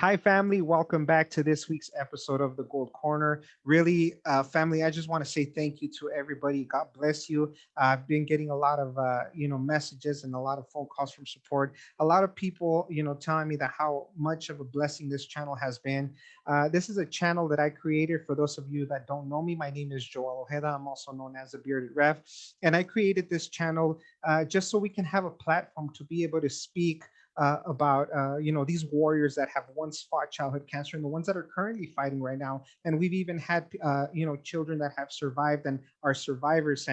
Hi, family. Welcome back to this week's episode of the Gold Corner. Really, family, I just want to say thank you to everybody. God bless you. I've been getting a lot of, messages and a lot of phone calls from support. A lot of people, telling me that how much of a blessing this channel has been. This is a channel that I created. For those of you that don't know me, my name is Joel Ojeda. I'm also known as the Bearded Ref, and I created this channel just so we can have a platform to be able to speak about these warriors that have once fought childhood cancer and the ones that are currently fighting right now. And we've even had children that have survived and are survivors,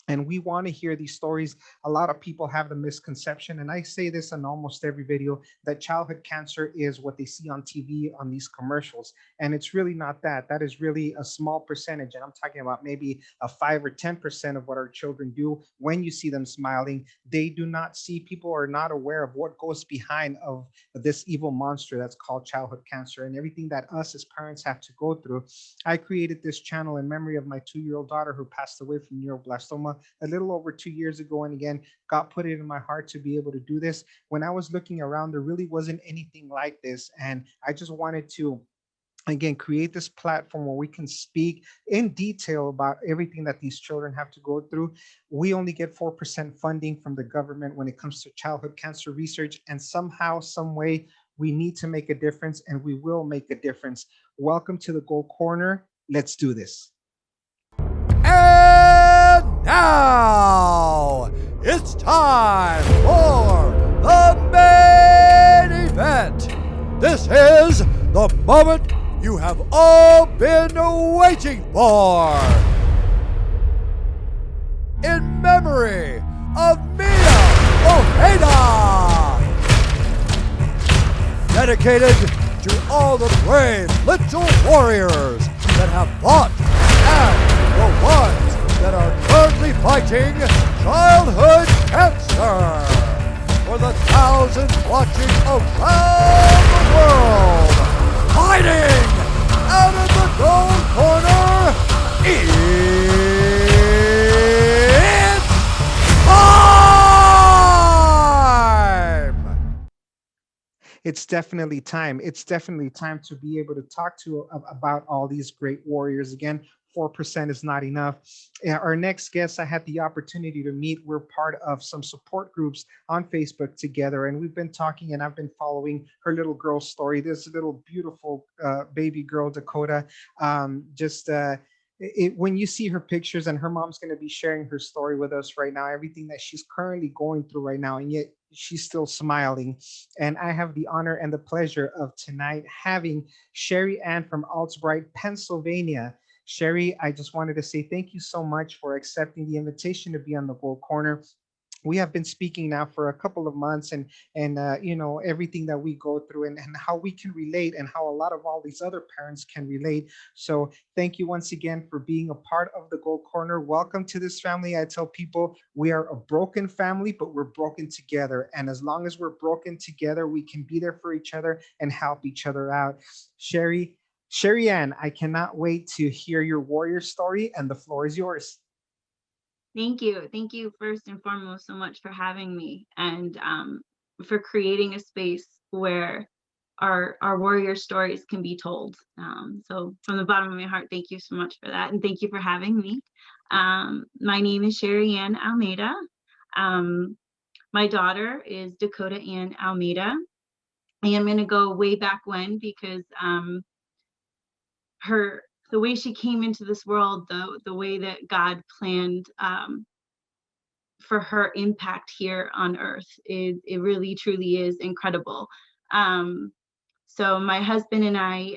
and we want to hear these stories. A lot of people have the misconception, and I say this in almost every video, that childhood cancer is what they see on TV on these commercials, and it's really not that. That is really a small percentage, and I'm talking about maybe a 5 or 10% of what our children do. When you see them smiling, they do not see, people are not aware of what goes behind of this evil monster that's called childhood cancer, and everything that us as parents have to go through. I created this channel in memory of my 2-year-old daughter who passed away from neuroblastoma a little over 2 years ago. And again, God put it in my heart to be able to do this. When I was looking around, there really wasn't anything like this. And I just wanted to again create this platform where we can speak in detail about everything that these children have to go through. We only get 4% funding from the government when it comes to childhood cancer research, and somehow, some way, we need to make a difference, and we will make a difference. Welcome to the Gold Corner. Let's do this. And now it's time for the main event. This is the moment you have all been waiting for. In memory of Mia Ojeda. Dedicated to all the brave little warriors that have fought and the ones that are currently fighting childhood cancer. For the thousands watching around the world, fighting out of the gold corner, it's time! It's definitely time. It's definitely time to be able to talk to about all these great warriors again. 4% is not enough. Our next guest, I had the opportunity to meet. We're part of some support groups on Facebook together, and we've been talking, and I've been following her little girl story. This little beautiful baby girl, Dakota. Just when you see her pictures, and her mom's going to be sharing her story with us right now, everything that she's currently going through right now, and yet she's still smiling. And I have the honor and the pleasure of tonight having Shari Ann from Albright, Pennsylvania. Shari, I just wanted to say thank you so much for accepting the invitation to be on the Gold Corner. We have been speaking now for a couple of months, and everything that we go through, and how we can relate, and how a lot of all these other parents can relate. So thank you once again for being a part of the Gold Corner. Welcome to this family. I tell people we are a broken family, but we're broken together, and as long as we're broken together, we can be there for each other and help each other out. Sherry Ann, I cannot wait to hear your warrior story, and the floor is yours. Thank you. Thank you first and foremost so much for having me, and for creating a space where our warrior stories can be told. So from the bottom of my heart, thank you so much for that. And thank you for having me. My name is Shari Ann Almeida. My daughter is Dakota Ann Almeida. I am going to go way back when, because the way she came into this world, the way that God planned for her impact here on earth, it really truly is incredible. So my husband and I,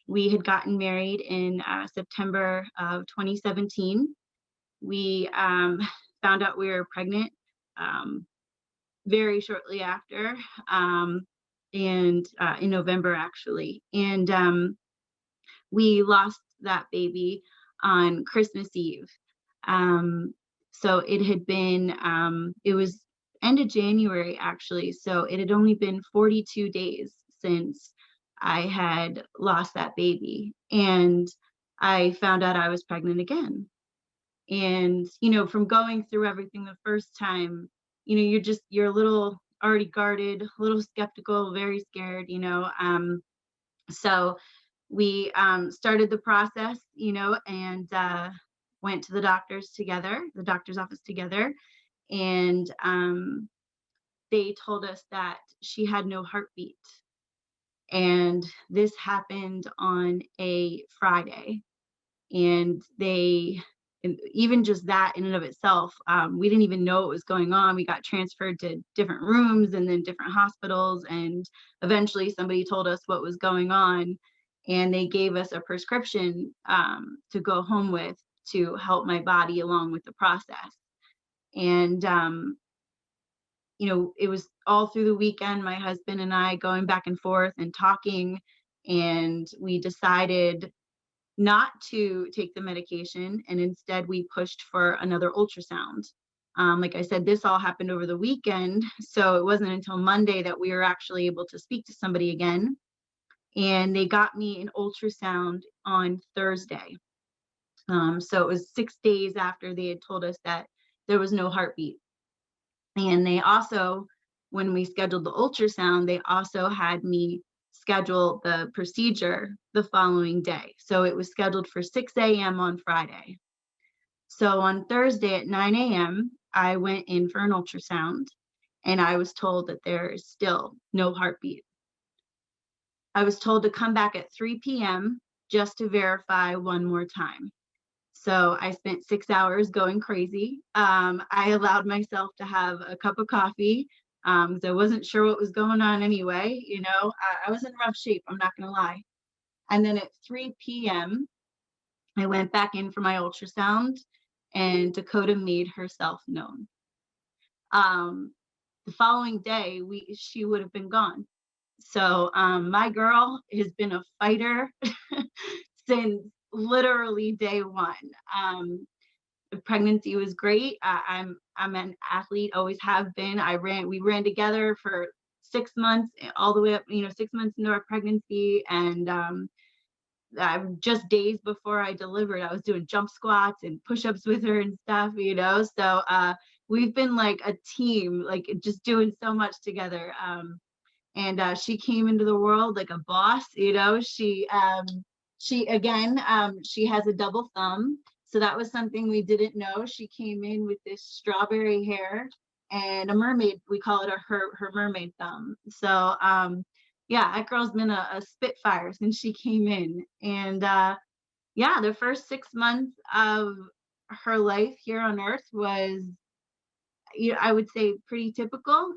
we had gotten married in September of 2017. We found out we were pregnant very shortly after, and in November actually. And we lost that baby on Christmas Eve. So it had been, it was end of January actually. So it had only been 42 days since I had lost that baby. And I found out I was pregnant again. And, from going through everything the first time, you're a little, already guarded, a little skeptical, very scared, so we started the process, and went to the doctor's office together. And they told us that she had no heartbeat. And this happened on a Friday. And even just that in and of itself, we didn't even know what was going on. We got transferred to different rooms and then different hospitals. And eventually somebody told us what was going on. And they gave us a prescription to go home with to help my body along with the process. And, it was all through the weekend, my husband and I going back and forth and talking. And we decided not to take the medication, and instead we pushed for another ultrasound. Like I said, this all happened over the weekend, so it wasn't until Monday that we were actually able to speak to somebody again. And they got me an ultrasound on Thursday. So it was 6 days after they had told us that there was no heartbeat. And they also, when we scheduled the ultrasound, they also had me schedule the procedure the following day. So it was scheduled for 6 a.m. on Friday. So on Thursday at 9 a.m., I went in for an ultrasound, and I was told that there is still no heartbeat. I was told to come back at 3 p.m. just to verify one more time. So I spent 6 hours going crazy. I allowed myself to have a cup of coffee because I wasn't sure what was going on anyway. I was in rough shape, I'm not going to lie. And then at 3 p.m., I went back in for my ultrasound, and Dakota made herself known. The following day, she would have been gone. So my girl has been a fighter since literally day one. The pregnancy was great. I'm an athlete, always have been. We ran together for 6 months, all the way up, 6 months into our pregnancy. And just days before I delivered, I was doing jump squats and push-ups with her and stuff, So we've been like a team, like just doing so much together. And she came into the world like a boss. She again, she has a double thumb. So that was something we didn't know. She came in with this strawberry hair and a mermaid. We call it her mermaid thumb. So yeah, that girl's been a spitfire since she came in. And yeah, the first 6 months of her life here on Earth was, I would say, pretty typical.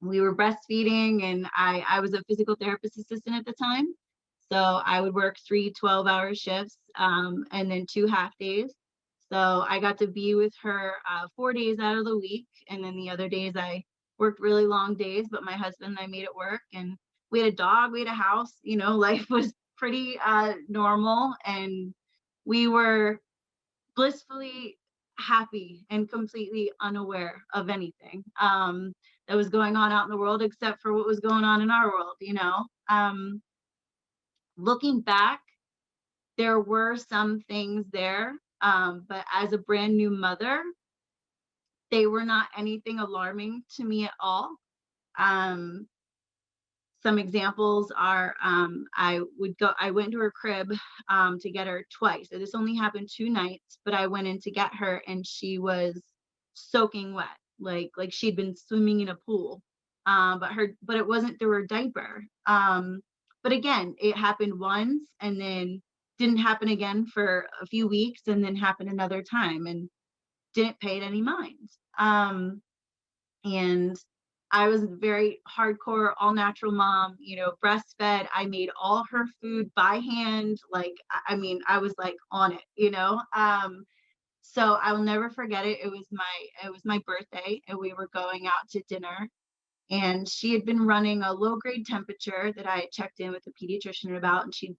We were breastfeeding, and I was a physical therapist assistant at the time. So I would work 3 12-hour shifts and then 2 half days. So I got to be with her 4 days out of the week. And then the other days I worked really long days, but my husband and I made it work. And we had a dog, we had a house, life was pretty normal. And we were blissfully happy and completely unaware of anything that was going on out in the world, except for what was going on in our world. Looking back, there were some things there, but as a brand new mother, they were not anything alarming to me at all. Some examples are, I went to her crib to get her twice. So this only happened 2 nights, but I went in to get her and she was soaking wet, like she'd been swimming in a pool. But it wasn't through her diaper. But again, it happened once and then didn't happen again for a few weeks and then happened another time and didn't pay it any mind. And I was a very hardcore, all natural mom, breastfed. I made all her food by hand. I was like on it, So I will never forget it. It was my birthday and we were going out to dinner, and she had been running a low grade temperature that I had checked in with the pediatrician about. And she,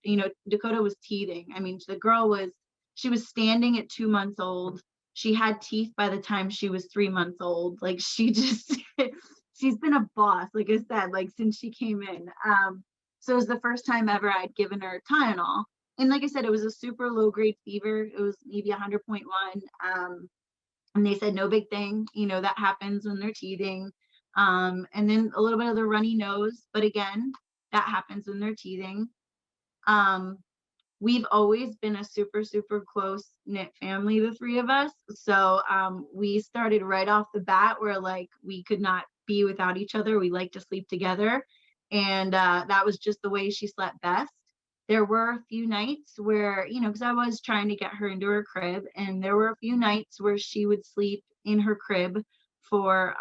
Dakota was teething. I mean, she was standing at 2 months old. She had teeth by the time she was 3 months old. Like she just, she's been a boss, like I said, like since she came in. So it was the first time ever I'd given her Tylenol. And like I said, it was a super low grade fever. It was maybe 100.1. And they said, no big thing, that happens when they're teething. And then a little bit of the runny nose, but again, that happens when they're teething. Um, we've always been a super, super close knit family, the three of us. So we started right off the bat where like we could not be without each other. We like to sleep together. And that was just the way she slept best. There were a few nights where, because I was trying to get her into her crib, and there were a few nights where she would sleep in her crib for,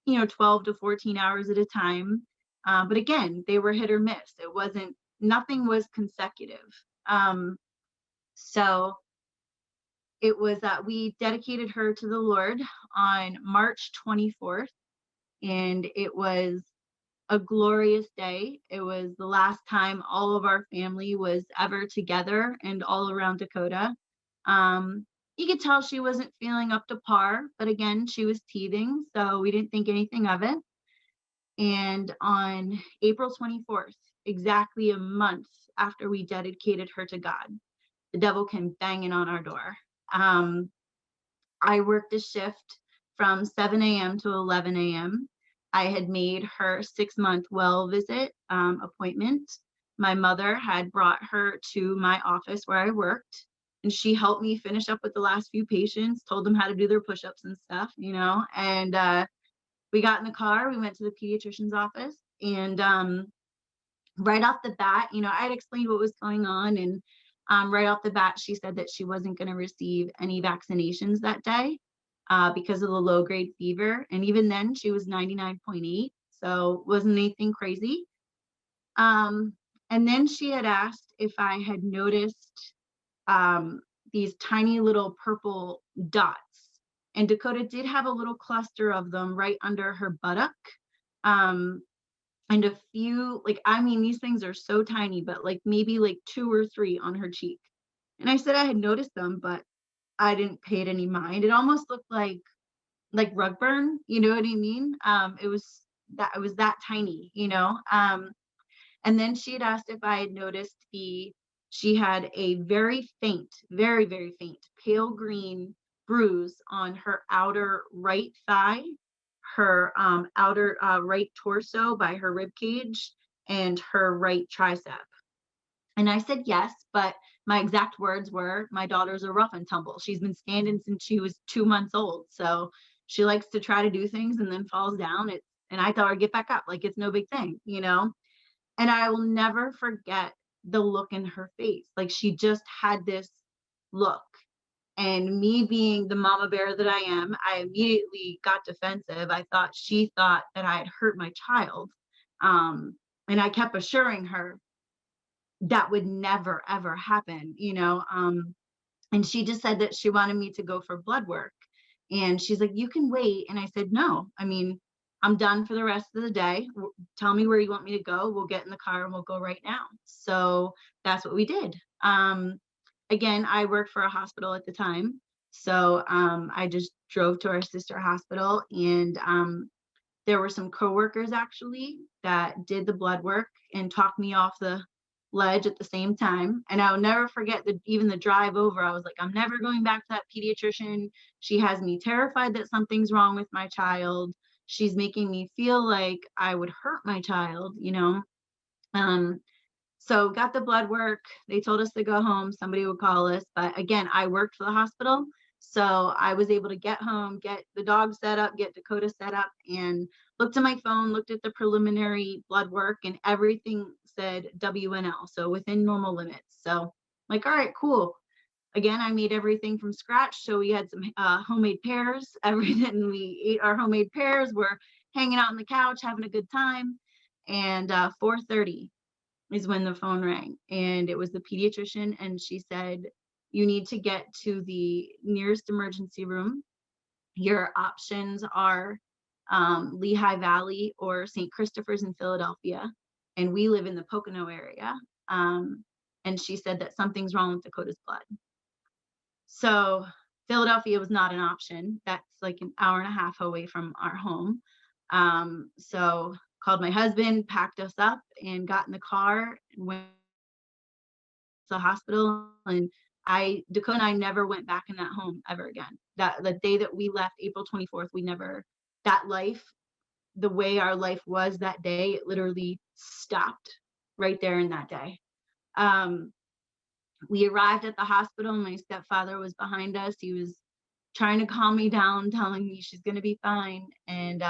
12 to 14 hours at a time. But again, they were hit or miss. Nothing was consecutive. So it was that we dedicated her to the Lord on March 24th, and it was a glorious day. It was the last time all of our family was ever together and all around Dakota. You could tell she wasn't feeling up to par, but again, she was teething, so we didn't think anything of it. And on April 24th, exactly a month after we dedicated her to God, the devil came banging on our door. I worked a shift from 7 a.m. to 11 a.m. I had made her 6-month well visit appointment. My mother had brought her to my office where I worked, and she helped me finish up with the last few patients, told them how to do their push-ups and stuff, and we got in the car, we went to the pediatrician's office, and right off the bat, I had explained what was going on, and right off the bat, she said that she wasn't going to receive any vaccinations that day because of the low grade fever. And even then, she was 99.8, so wasn't anything crazy. And then she had asked if I had noticed these tiny little purple dots. And Dakota did have a little cluster of them right under her buttock. And a few, these things are so tiny, but like maybe like 2 or 3 on her cheek. And I said I had noticed them, but I didn't pay it any mind. It almost looked like rug burn, you know what I mean? It was that tiny, and then she had asked if I had noticed she had a very faint, very, very faint, pale green bruise on her outer right thigh, her outer right torso by her rib cage, and her right tricep. And I said yes, but my exact words were, my daughter's a rough and tumble. She's been standing since she was 2 months old. So she likes to try to do things and then falls down. And I tell her, get back up, like it's no big thing, And I will never forget the look in her face. Like she just had this look. And me being the mama bear that I am, I immediately got defensive. I thought she thought that I had hurt my child. And I kept assuring her that would never, ever happen, and she just said that she wanted me to go for blood work. And she's like, you can wait. And I said, no, I'm done for the rest of the day. Tell me where you want me to go. We'll get in the car and we'll go right now. So that's what we did. Again, I worked for a hospital at the time. So I just drove to our sister hospital, and there were some coworkers actually that did the blood work and talked me off the ledge at the same time. And I'll never forget even the drive over. I was like, I'm never going back to that pediatrician. She has me terrified that something's wrong with my child. She's making me feel like I would hurt my child, So got the blood work. They told us to go home. Somebody would call us. But again, I worked for the hospital. So I was able to get home, get the dog set up, get Dakota set up, and looked at my phone, looked at the preliminary blood work, and everything said WNL. So within normal limits. So like, all right, cool. Again, I made everything from scratch. So we had some homemade pears. Everything, we ate our homemade pears. We're hanging out on the couch, having a good time. And 4:30 is when the phone rang, and it was the pediatrician, and she said, you need to get to the nearest emergency room. Your options are Lehigh Valley or St. Christopher's in Philadelphia, and we live in the Pocono area. And she said that something's wrong with Dakota's blood. So Philadelphia was not an option. That's like an hour and a half away from our home. So called my husband, packed us up, and got in the car and went to the hospital. And Dakota and I never went back in that home ever again. That the day that we left, April 24th, we never, that life, the way our life was that day, it literally stopped right there in that day. We arrived at the hospital. My stepfather was behind us. He was trying to calm me down, telling me she's going to be fine. And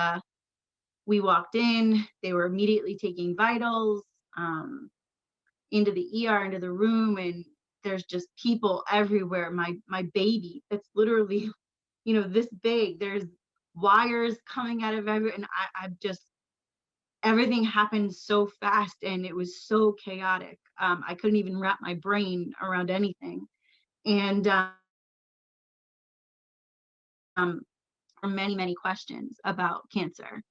we walked in. They were immediately taking vitals into the ER, into the room, and there's just people everywhere. My baby, that's literally, this big. There's wires coming out of everywhere, and I just, everything happened so fast and it was so chaotic. I couldn't even wrap my brain around anything. And many, many questions about cancer,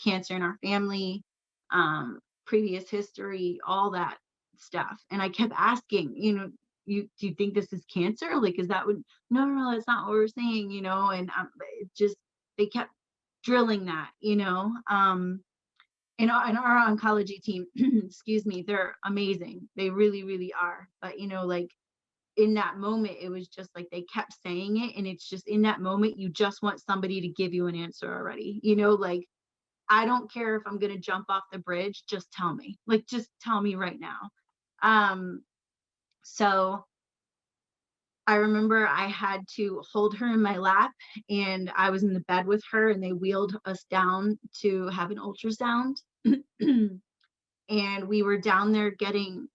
cancer in our family, previous history, all that stuff. And I kept asking, do you think this is cancer? Like, is that what, no, that's not what we're saying, and it just, they kept drilling that, in our oncology team, excuse me, they're amazing. They really, really are. But, like in that moment, it was just like they kept saying it. And it's just in that moment, you just want somebody to give you an answer already. Like, I don't care if I'm going to jump off the bridge. Just tell me. Like, just tell me right now. So I remember I had to hold her in my lap and I was in the bed with her and they wheeled us down to have an ultrasound. And we were down there getting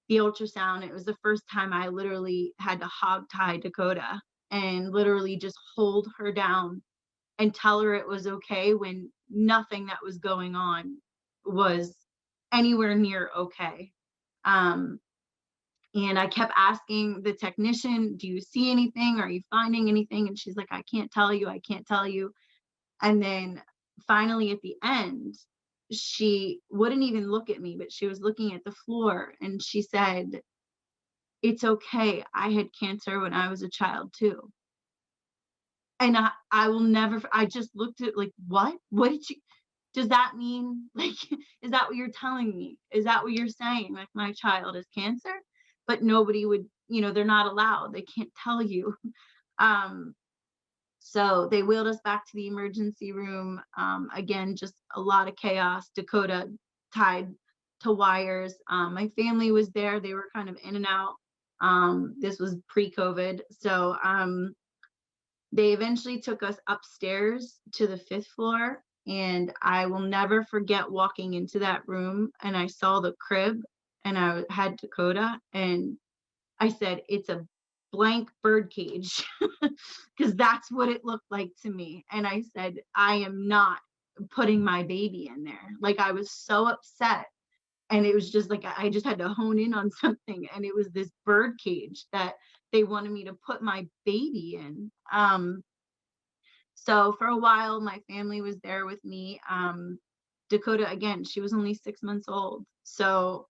the ultrasound. It was the first time I literally had to hog tie Dakota and literally just hold her down and tell her it was okay when nothing that was going on was anywhere near okay. And I kept asking the technician, do you see anything? Are you finding anything? And she's like, I can't tell you. I can't tell you. And then finally at the end, she wouldn't even look at me, but she was looking at the floor and she said, it's okay. I had cancer when I was a child too. And I will never, I just looked at like, what did you, does that mean, like, is that what you're telling me? Is that what you're saying? Like, my child is cancer? But nobody would, they're not allowed. They can't tell you. So they wheeled us back to the emergency room. Again, just a lot of chaos. Dakota tied to wires. My family was there. They were kind of in and out. This was pre-COVID. So they eventually took us upstairs to the 5th floor. And I will never forget walking into that room and I saw the crib and I had Dakota and I said, it's a blank bird cage because that's what it looked like to me. And I said, I am not putting my baby in there. Like, I was so upset. And it was just like, I just had to hone in on something. And it was this bird cage that they wanted me to put my baby in. So for a while, my family was there with me. Dakota, again, she was only 6 months old. So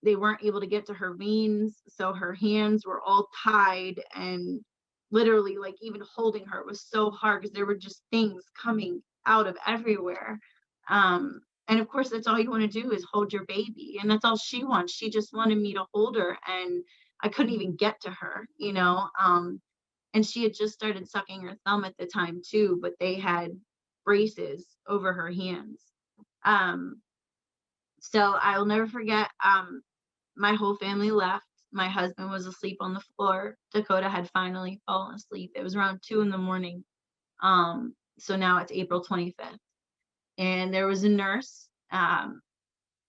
they weren't able to get to her veins. So her hands were all tied and literally like even holding her was so hard because there were just things coming out of everywhere. And of course, that's all you want to do is hold your baby. And that's all she wants. She just wanted me to hold her and I couldn't even get to her, and she had just started sucking her thumb at the time too, but they had braces over her hands. So I will never forget, my whole family left. My husband was asleep on the floor. Dakota had finally fallen asleep. It was around 2 a.m. So now it's April 25th. And there was a nurse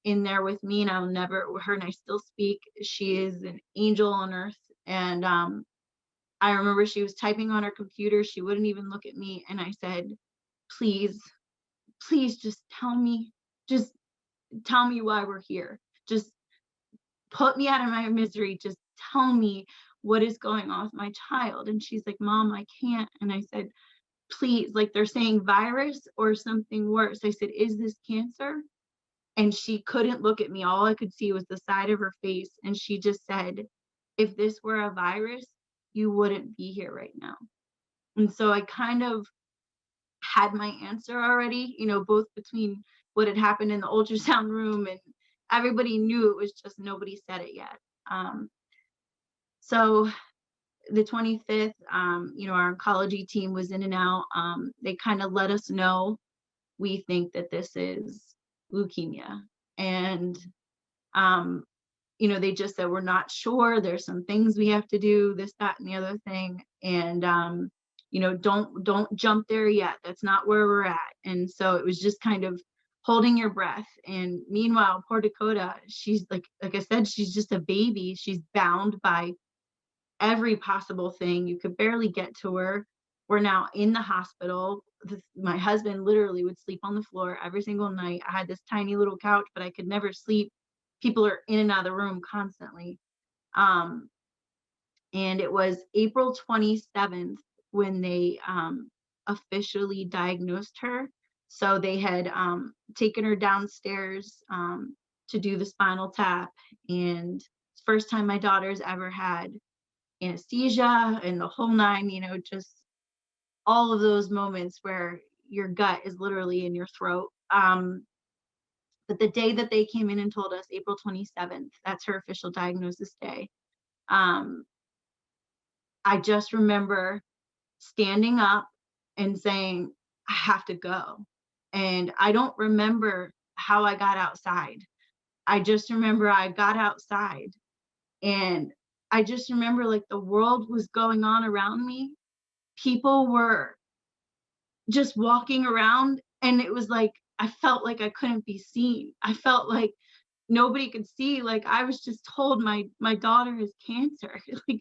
in there with me, and I'll never, her and I still speak. She is an angel on earth. And I remember she was typing on her computer. She wouldn't even look at me. And I said, please just tell me why we're here. Just put me out of my misery. Just tell me what is going on with my child. And she's like, Mom, I can't. And I said, please, like, they're saying virus or something worse. I said, is this cancer? And she couldn't look at me. All I could see was the side of her face. And she just said, if this were a virus, you wouldn't be here right now. And so I kind of had my answer already, both between what had happened in the ultrasound room and everybody knew, it was just nobody said it yet. So the 25th, our oncology team was in and out. They kind of let us know, we think that this is leukemia. And, they just said, we're not sure. There's some things we have to do, this, that, and the other thing. And, don't jump there yet. That's not where we're at. And so it was just kind of holding your breath. And meanwhile, poor Dakota, she's like I said, she's just a baby. She's bound by every possible thing. You could barely get to her. We're now in the hospital. My husband literally would sleep on the floor every single night. I had this tiny little couch, but I could never sleep. People are in and out of the room constantly. And it was April 27th when they officially diagnosed her. So they had taken her downstairs to do the spinal tap. And it's the first time my daughter's ever had anesthesia and the whole nine, just all of those moments where your gut is literally in your throat. But the day that they came in and told us, April 27th, that's her official diagnosis day. I just remember standing up and saying, I have to go. And I don't remember how I got outside. I just remember I got outside, and I just remember like the world was going on around me. People were just walking around, and it was like I felt like I couldn't be seen. I felt like nobody could see. Like I was just told my daughter has cancer. Like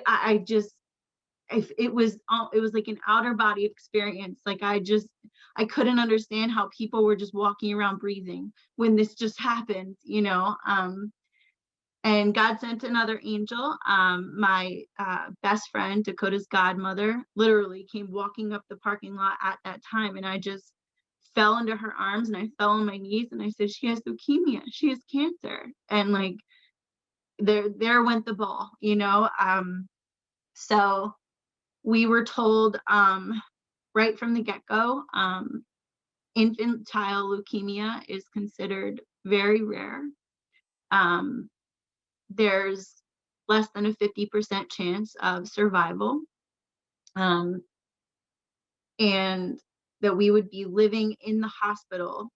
I just, it was like an outer body experience. Like I couldn't understand how people were just walking around breathing when this just happened. And God sent another angel. My best friend, Dakota's godmother, literally came walking up the parking lot at that time. And I just fell into her arms, and I fell on my knees, and I said, she has leukemia. She has cancer. And like, there went the ball, So we were told right from the get-go, infantile leukemia is considered very rare. There's less than a 50% chance of survival, and that we would be living in the hospital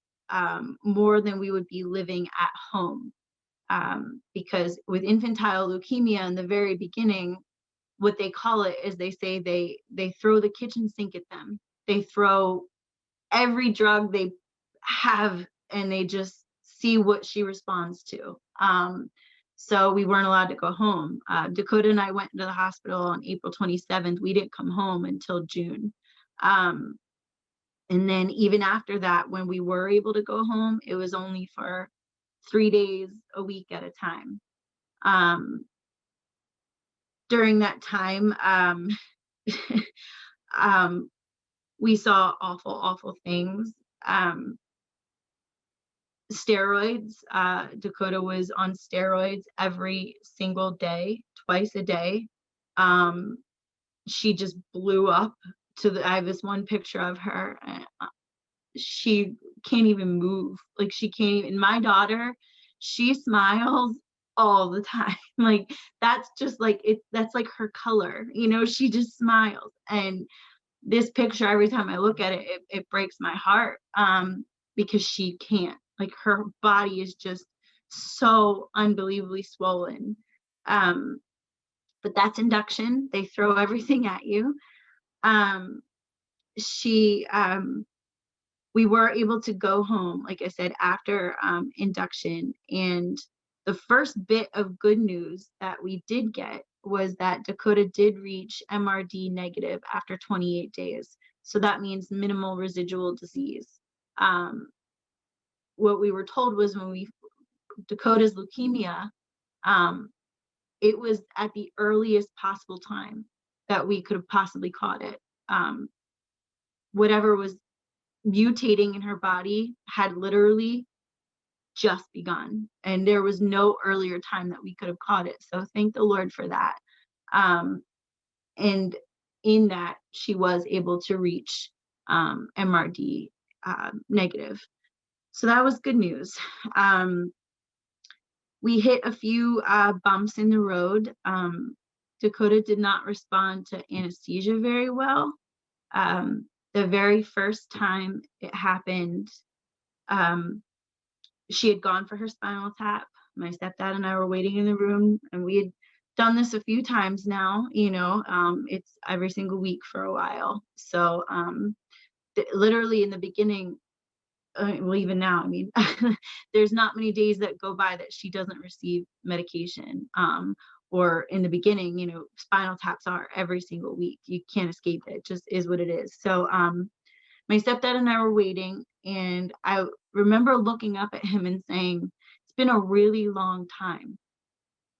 more than we would be living at home, because with infantile leukemia in the very beginning, what they call it is they say they throw the kitchen sink at them. They throw every drug they have, and they just see what she responds to. So we weren't allowed to go home. Dakota and I went into the hospital on April 27th. We didn't come home until June. And then even after that, when we were able to go home, it was only for 3 days a week at a time. During that time, we saw awful things. Steroids. Dakota was on steroids every single day, twice a day. She just blew up I have this one picture of her. She can't even move. Like she can't even, my daughter, she smiles all the time. Like that's just like that's like her color, she just smiles. And this picture, every time I look at it, it breaks my heart, because she can't. Like her body is just so unbelievably swollen. But that's induction. They throw everything at you. We were able to go home, like I said, after induction. And the first bit of good news that we did get was that Dakota did reach MRD negative after 28 days. So that means minimal residual disease. What we were told was Dakota's leukemia, it was at the earliest possible time that we could have possibly caught it. Whatever was mutating in her body had literally just begun, and there was no earlier time that we could have caught it. So thank the Lord for that. And in that, she was able to reach MRD negative. So that was good news. We hit a few bumps in the road. Dakota did not respond to anesthesia very well. The very first time it happened, she had gone for her spinal tap. My stepdad and I were waiting in the room, and we had done this a few times now, it's every single week for a while. So literally in the beginning, well, even now, I mean, there's not many days that go by that she doesn't receive medication. Or in the beginning, spinal taps are every single week. You can't escape it. It just is what it is. So my stepdad and I were waiting, and I remember looking up at him and saying, it's been a really long time.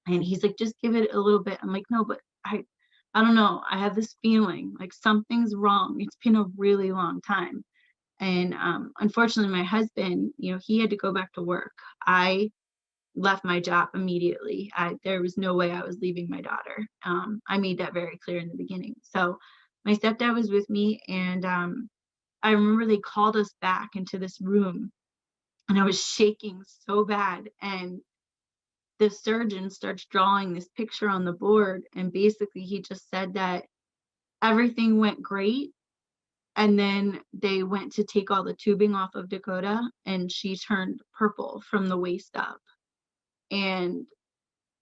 And he's like, just give it a little bit. I'm like, no, but I don't know. I have this feeling like something's wrong. It's been a really long time. And unfortunately, my husband, he had to go back to work. I left my job immediately. There was no way I was leaving my daughter. I made that very clear in the beginning. So my stepdad was with me, and I remember they called us back into this room, and I was shaking so bad. And the surgeon starts drawing this picture on the board, and basically he just said that everything went great. And then they went to take all the tubing off of Dakota, and she turned purple from the waist up. And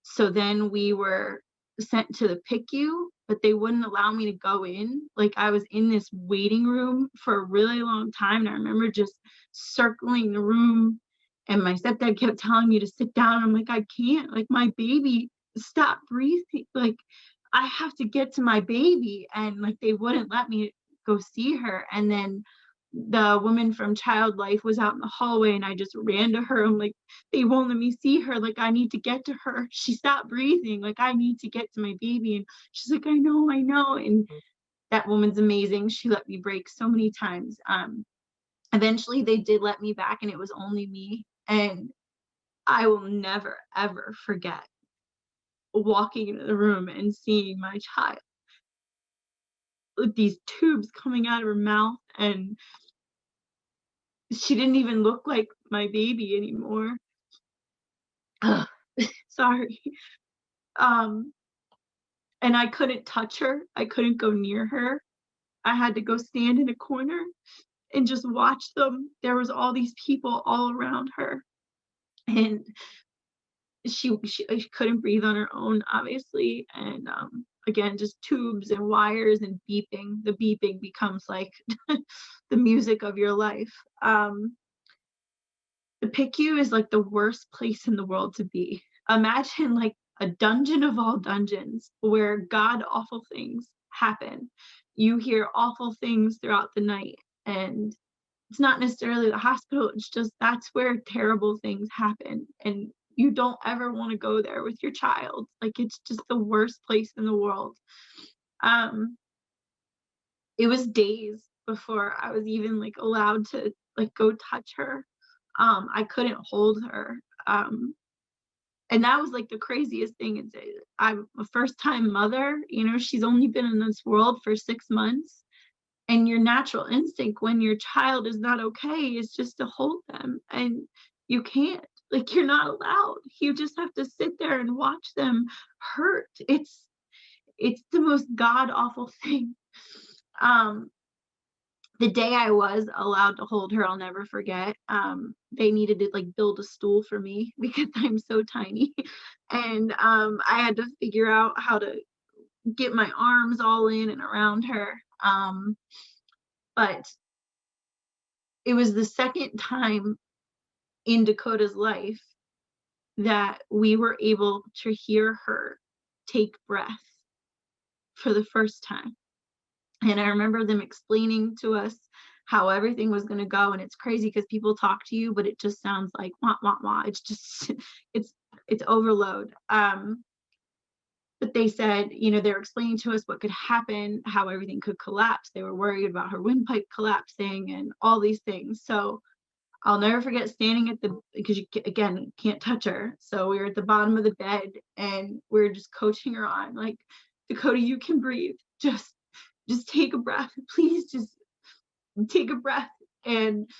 so then we were sent to the PICU, but they wouldn't allow me to go in. Like, I was in this waiting room for a really long time. And I remember just circling the room, and my stepdad kept telling me to sit down. I'm like, I can't, like, my baby stopped breathing. Like, I have to get to my baby. And like, they wouldn't let me go see her. And then the woman from Child Life was out in the hallway, and I just ran to her. I'm like, they won't let me see her. Like, I need to get to her. She stopped breathing. Like, I need to get to my baby. And she's like, I know. And that woman's amazing. She let me break so many times. Eventually they did let me back, and it was only me. And I will never, ever forget walking into the room and seeing my child with these tubes coming out of her mouth, and she didn't even look like my baby anymore. Sorry. And I couldn't touch her. I couldn't go near her. I had to go stand in a corner and just watch them. There was all these people all around her, and she couldn't breathe on her own, obviously. And again, just tubes and wires and beeping. The beeping becomes like the music of your life. The PICU is like the worst place in the world to be. Imagine like a dungeon of all dungeons where god awful things happen. You hear awful things throughout the night, and it's not necessarily the hospital. It's just that's where terrible things happen, and you don't ever want to go there with your child. Like, it's just the worst place in the world. It was days before I was even like allowed to like go touch her. I couldn't hold her. And that was like the craziest thing. I'm a first-time mother. She's only been in this world for 6 months. And your natural instinct when your child is not okay is just to hold them. And you can't. Like, you're not allowed. You just have to sit there and watch them hurt. It's the most god-awful thing. The day I was allowed to hold her, I'll never forget. They needed to like build a stool for me because I'm so tiny. And I had to figure out how to get my arms all in and around her. But it was the second time in Dakota's life that we were able to hear her take breath for the first time. And I remember them explaining to us how everything was going to go. And it's crazy because people talk to you, but it just sounds like wah, wah, wah. It's just, it's overload. But they said, they were explaining to us what could happen, how everything could collapse. They were worried about her windpipe collapsing and all these things. So I'll never forget standing because you, again, can't touch her. So we were at the bottom of the bed, and we were just coaching her on, like, Dakota, you can breathe. Just take a breath. Please just take a breath. And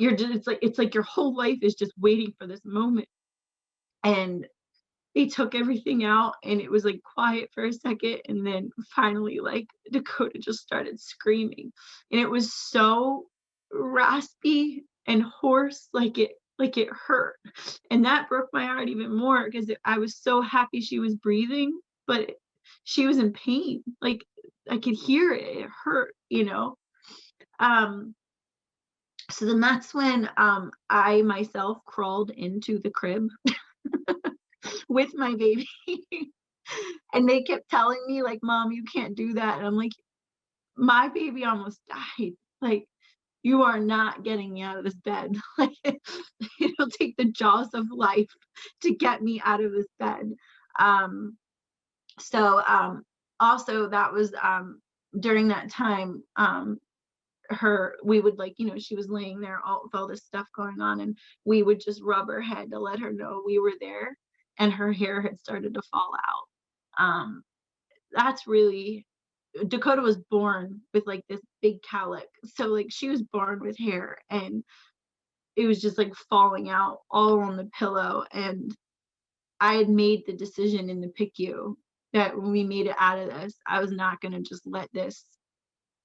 it's like your whole life is just waiting for this moment. and they took everything out, and it was like quiet for a second, and then finally like Dakota just started screaming, and it was so raspy and hoarse, like it hurt, and that broke my heart even more because I was so happy she was breathing, but she was in pain, like I could hear it, it hurt, you know. um so then that's when I myself crawled into the crib with my baby. And they kept telling me like, "Mom, you can't do that." And I'm like, "My baby almost died. Like, you are not getting me out of this bed. Like, it'll take the jaws of life to get me out of this bed." Um, so also that was during that time, her we would like, she was laying there with all this stuff going on, and we would just rub her head to let her know we were there, and her hair had started to fall out. That's really Dakota was born with like this big cowlick. So like she was born with hair, and it was just like falling out all on the pillow. And I had made the decision in the PICU that when we made it out of this, I was not going to just let this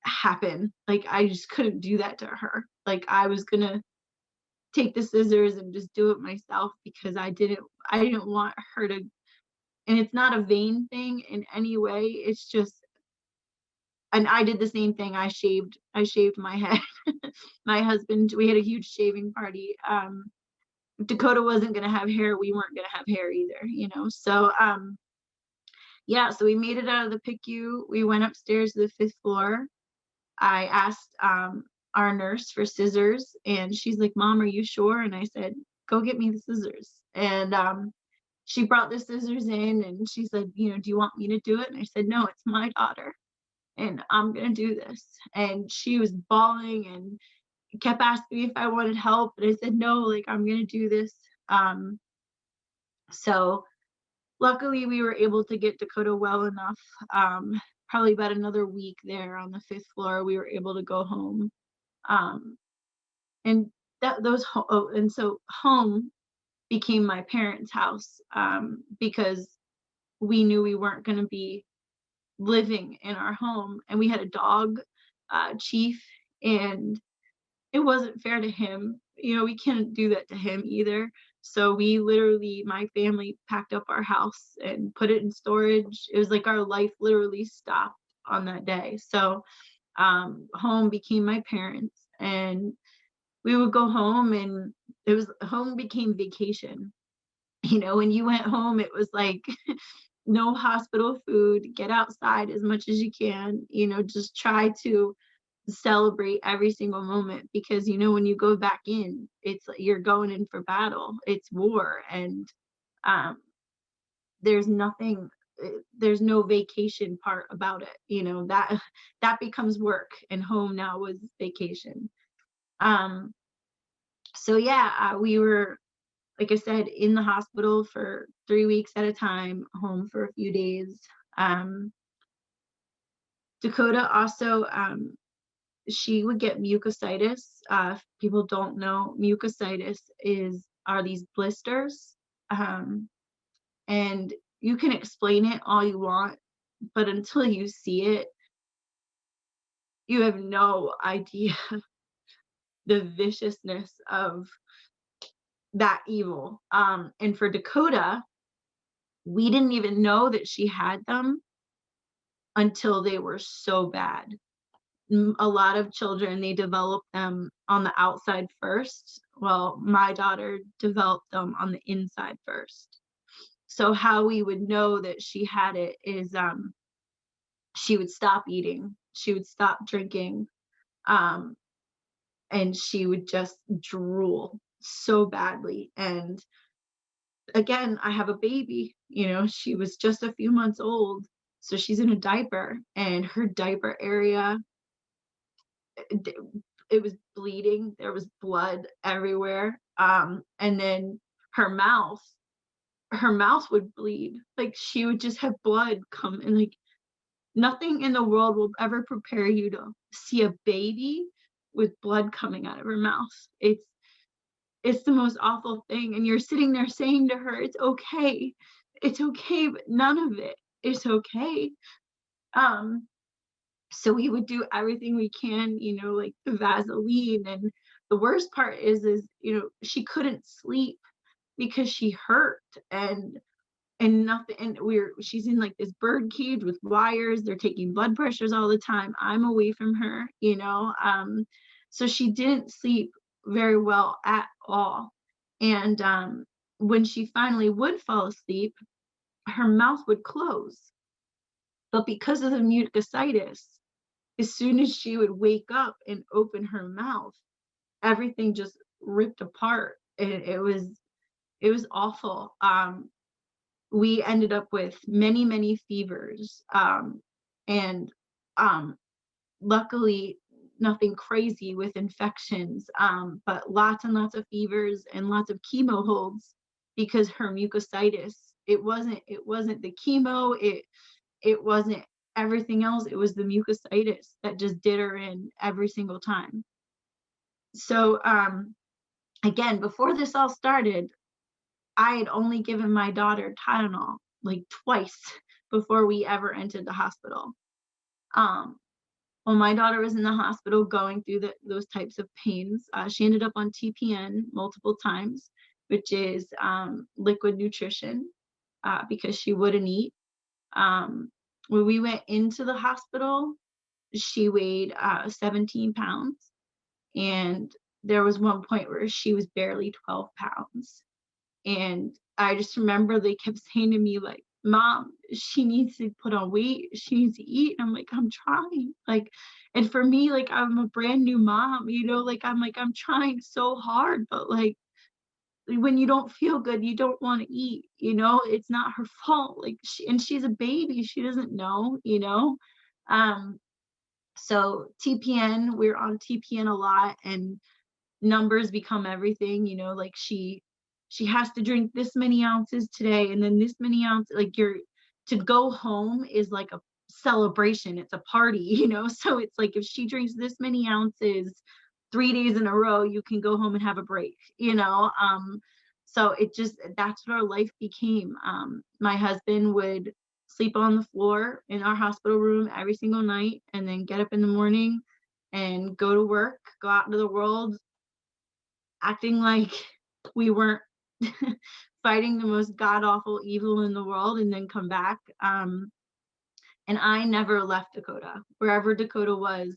happen. Like I just couldn't do that to her. Like I was going to take the scissors and just do it myself because I didn't want her to. And it's not a vain thing in any way. It's just, and I did the same thing. I shaved my head. My husband, we had a huge shaving party. Dakota wasn't gonna have hair. We weren't gonna have hair either. So yeah, so we made it out of the PICU. We went upstairs to the 5th floor. I asked our nurse for scissors, and she's like, "Mom, are you sure?" And I said, "Go get me the scissors." And she brought the scissors in, and she said, "Do you want me to do it?" And I said, "No, it's my daughter, and I'm gonna do this." And she was bawling and kept asking me if I wanted help, and I said, "No, like I'm gonna do this." Um, so luckily we were able to get Dakota well enough. Probably about another week there on the 5th floor, we were able to go home. Um, and and so home became my parents' house, because we knew we weren't gonna be living in our home, and we had a dog, Chief, and it wasn't fair to him. We can't do that to him either. So we literally, my family packed up our house and put it in storage. It was like our life literally stopped on that day. So home became my parents, and we would go home, and home became vacation. When you went home, it was like no hospital food, get outside as much as you can, just try to celebrate every single moment, because when you go back in, it's like you're going in for battle, it's war, and um there's nothing, there's no vacation part about it, that becomes work, and home now was vacation. um so yeah, we were, like I said, in the hospital for 3 weeks at a time, home for a few days. um Dakota also, she would get mucositis. If people don't know, mucositis are these blisters, um, and you can explain it all you want, but until you see it, you have no idea the viciousness of that evil. And for Dakota, we didn't even know that she had them until they were so bad. A lot of children, they develop them on the outside first. Well, my daughter developed them on the inside first. So how we would know that she had it is, she would stop eating, she would stop drinking, um, and she would just drool so badly. And again, I have a baby, she was just a few months old, so she's in a diaper, and her diaper area, it was bleeding, there was blood everywhere. And then her mouth her mouth would bleed, like she would just have blood come, and like nothing in the world will ever prepare you to see a baby with blood coming out of her mouth. it's the most awful thing. And you're sitting there saying to her, it's okay. It's okay, but none of it is okay. Um, so we would do everything we can, like the Vaseline. And the worst part is, she couldn't sleep because she hurt, and nothing, and she's in like this bird cage with wires. They're taking blood pressures all the time. I'm away from her, so she didn't sleep very well at all. And when she finally would fall asleep, her mouth would close. But because of the mucositis, as soon as she would wake up and open her mouth, everything just ripped apart. And it was awful. We ended up with many, many fevers. And luckily nothing crazy with infections, but lots and lots of fevers and lots of chemo holds, because her mucositis, it wasn't the chemo, it wasn't everything else, it was the mucositis that just did her in every single time. So again, before this all started, I had only given my daughter Tylenol like twice before we ever entered the hospital. When my daughter was in the hospital going through those types of pains, she ended up on TPN multiple times, which is liquid nutrition, because she wouldn't eat. When we went into the hospital, she weighed 17 pounds. And there was one point where she was barely 12 pounds. And I just remember they kept saying to me, like, Mom, she needs to put on weight. She needs to eat. And I'm like, I'm trying. Like, and for me, like, I'm a brand new mom, I'm trying so hard, but like, when you don't feel good, you don't want to eat, it's not her fault. Like, she's a baby. She doesn't know, so TPN, we're on TPN a lot, and numbers become everything, like she has to drink this many ounces today, and then this many ounces, like, to go home is like a celebration, it's a party, so it's like, if she drinks this many ounces 3 days in a row, you can go home and have a break, so that's what our life became. My husband would sleep on the floor in our hospital room every single night, and then get up in the morning and go to work, go out into the world, acting like we weren't fighting the most god-awful evil in the world, and then come back. And I never left Dakota. Wherever Dakota was,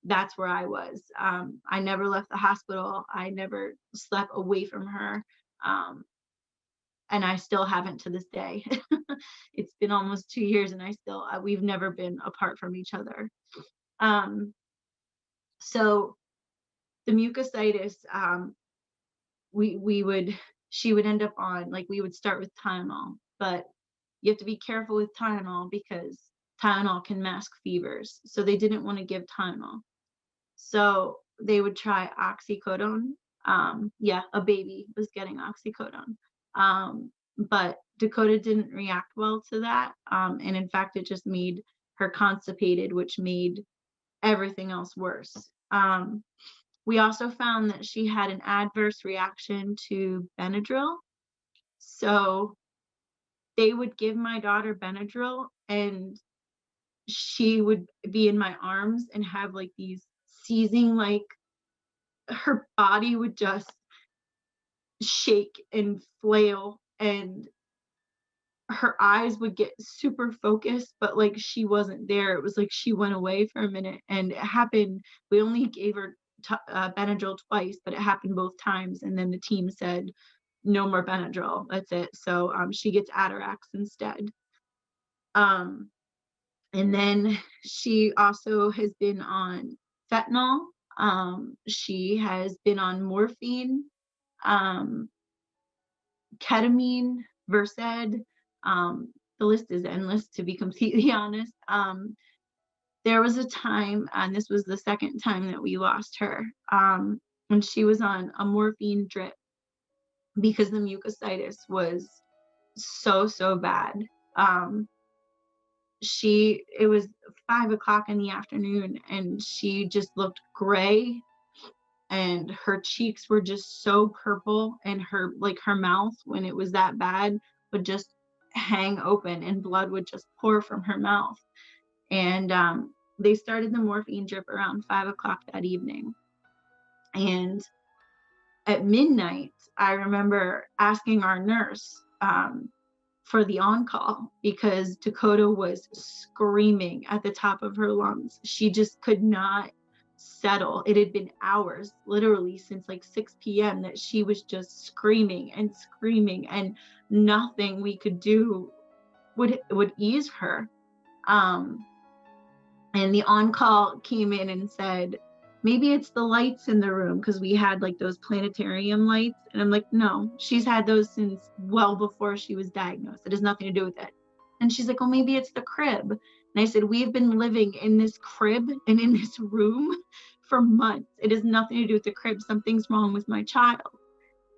that's where I was. I never left the hospital. I never slept away from her. And I still haven't to this day. It's been almost 2 years, and we've never been apart from each other. So the mucositis, she would end up on, like, we would start with Tylenol, but you have to be careful with Tylenol because Tylenol can mask fevers. So they didn't want to give Tylenol. So they would try oxycodone. A baby was getting oxycodone. But Dakota didn't react well to that. And in fact, it just made her constipated, which made everything else worse. We also found that she had an adverse reaction to Benadryl. So they would give my daughter Benadryl, and she would be in my arms and have like these seizing, like her body would just shake and flail, and her eyes would get super focused, but like she wasn't there. It was like she went away for a minute, and it happened. We only gave her Benadryl twice, but it happened both times. And then the team said, no more Benadryl. That's it. So she gets Atarax instead. And then she also has been on fentanyl. She has been on morphine, ketamine, Versed. The list is endless, to be completely honest. There was a time, and this was the second time that we lost her, when she was on a morphine drip because the mucositis was so bad. It was 5 o'clock in the afternoon, and she just looked gray, and her cheeks were just so purple, and her mouth, when it was that bad, would just hang open and blood would just pour from her mouth. And they started the morphine drip around 5 o'clock that evening. And at midnight, I remember asking our nurse for the on-call, because Dakota was screaming at the top of her lungs. She just could not settle. It had been hours, literally since like 6 p.m., that she was just screaming and screaming, and nothing we could do would ease her. And the on-call came in and said, maybe it's the lights in the room, because we had like those planetarium lights. And I'm like, no, she's had those since well before she was diagnosed. It has nothing to do with it. And she's like, well, maybe it's the crib. And I said, we've been living in this crib and in this room for months. It has nothing to do with the crib. Something's wrong with my child.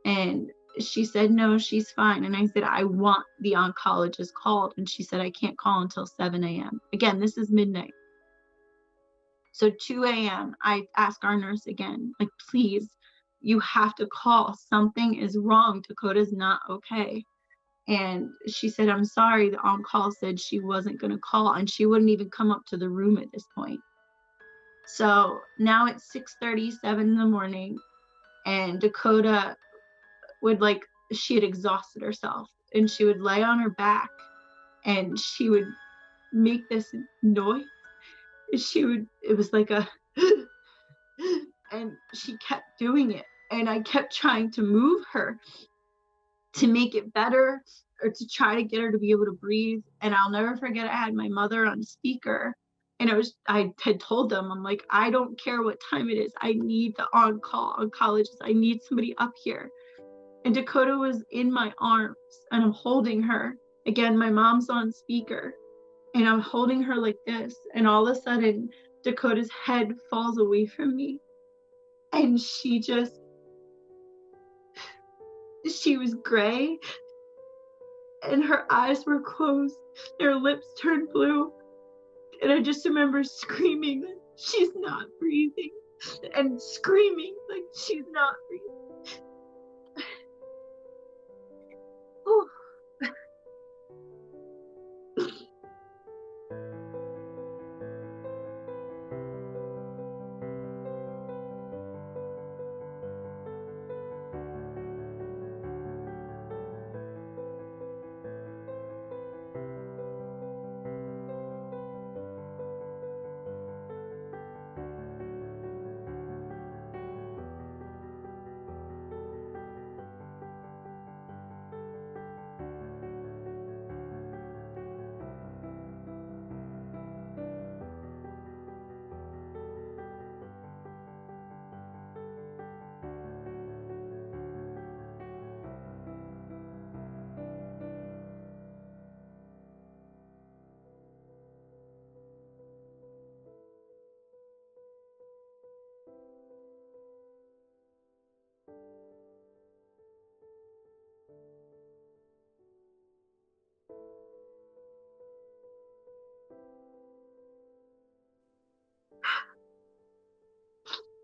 And she said, no, she's fine. And I said, I want the oncologist called. And she said, I can't call until 7 a.m. Again, this is midnight. So 2 a.m., I ask our nurse again, like, please, you have to call. Something is wrong. Dakota's not okay. And she said, I'm sorry. The on-call said she wasn't going to call, and she wouldn't even come up to the room at this point. So now it's 6:37 in the morning, and Dakota would she had exhausted herself, and she would lay on her back, and she would make this noise. It was like a, and she kept doing it. And I kept trying to move her to make it better, or to try to get her to be able to breathe. And I'll never forget, I had my mother on speaker, and I had told them, I'm like, I don't care what time it is. I need the on-call oncologist. I need somebody up here. And Dakota was in my arms, and I'm holding her. Again, my mom's on speaker. And I'm holding her like this, and all of a sudden, Dakota's head falls away from me. And she was gray, and her eyes were closed, her lips turned blue. And I just remember screaming that she's not breathing, and screaming like she's not breathing. Oh.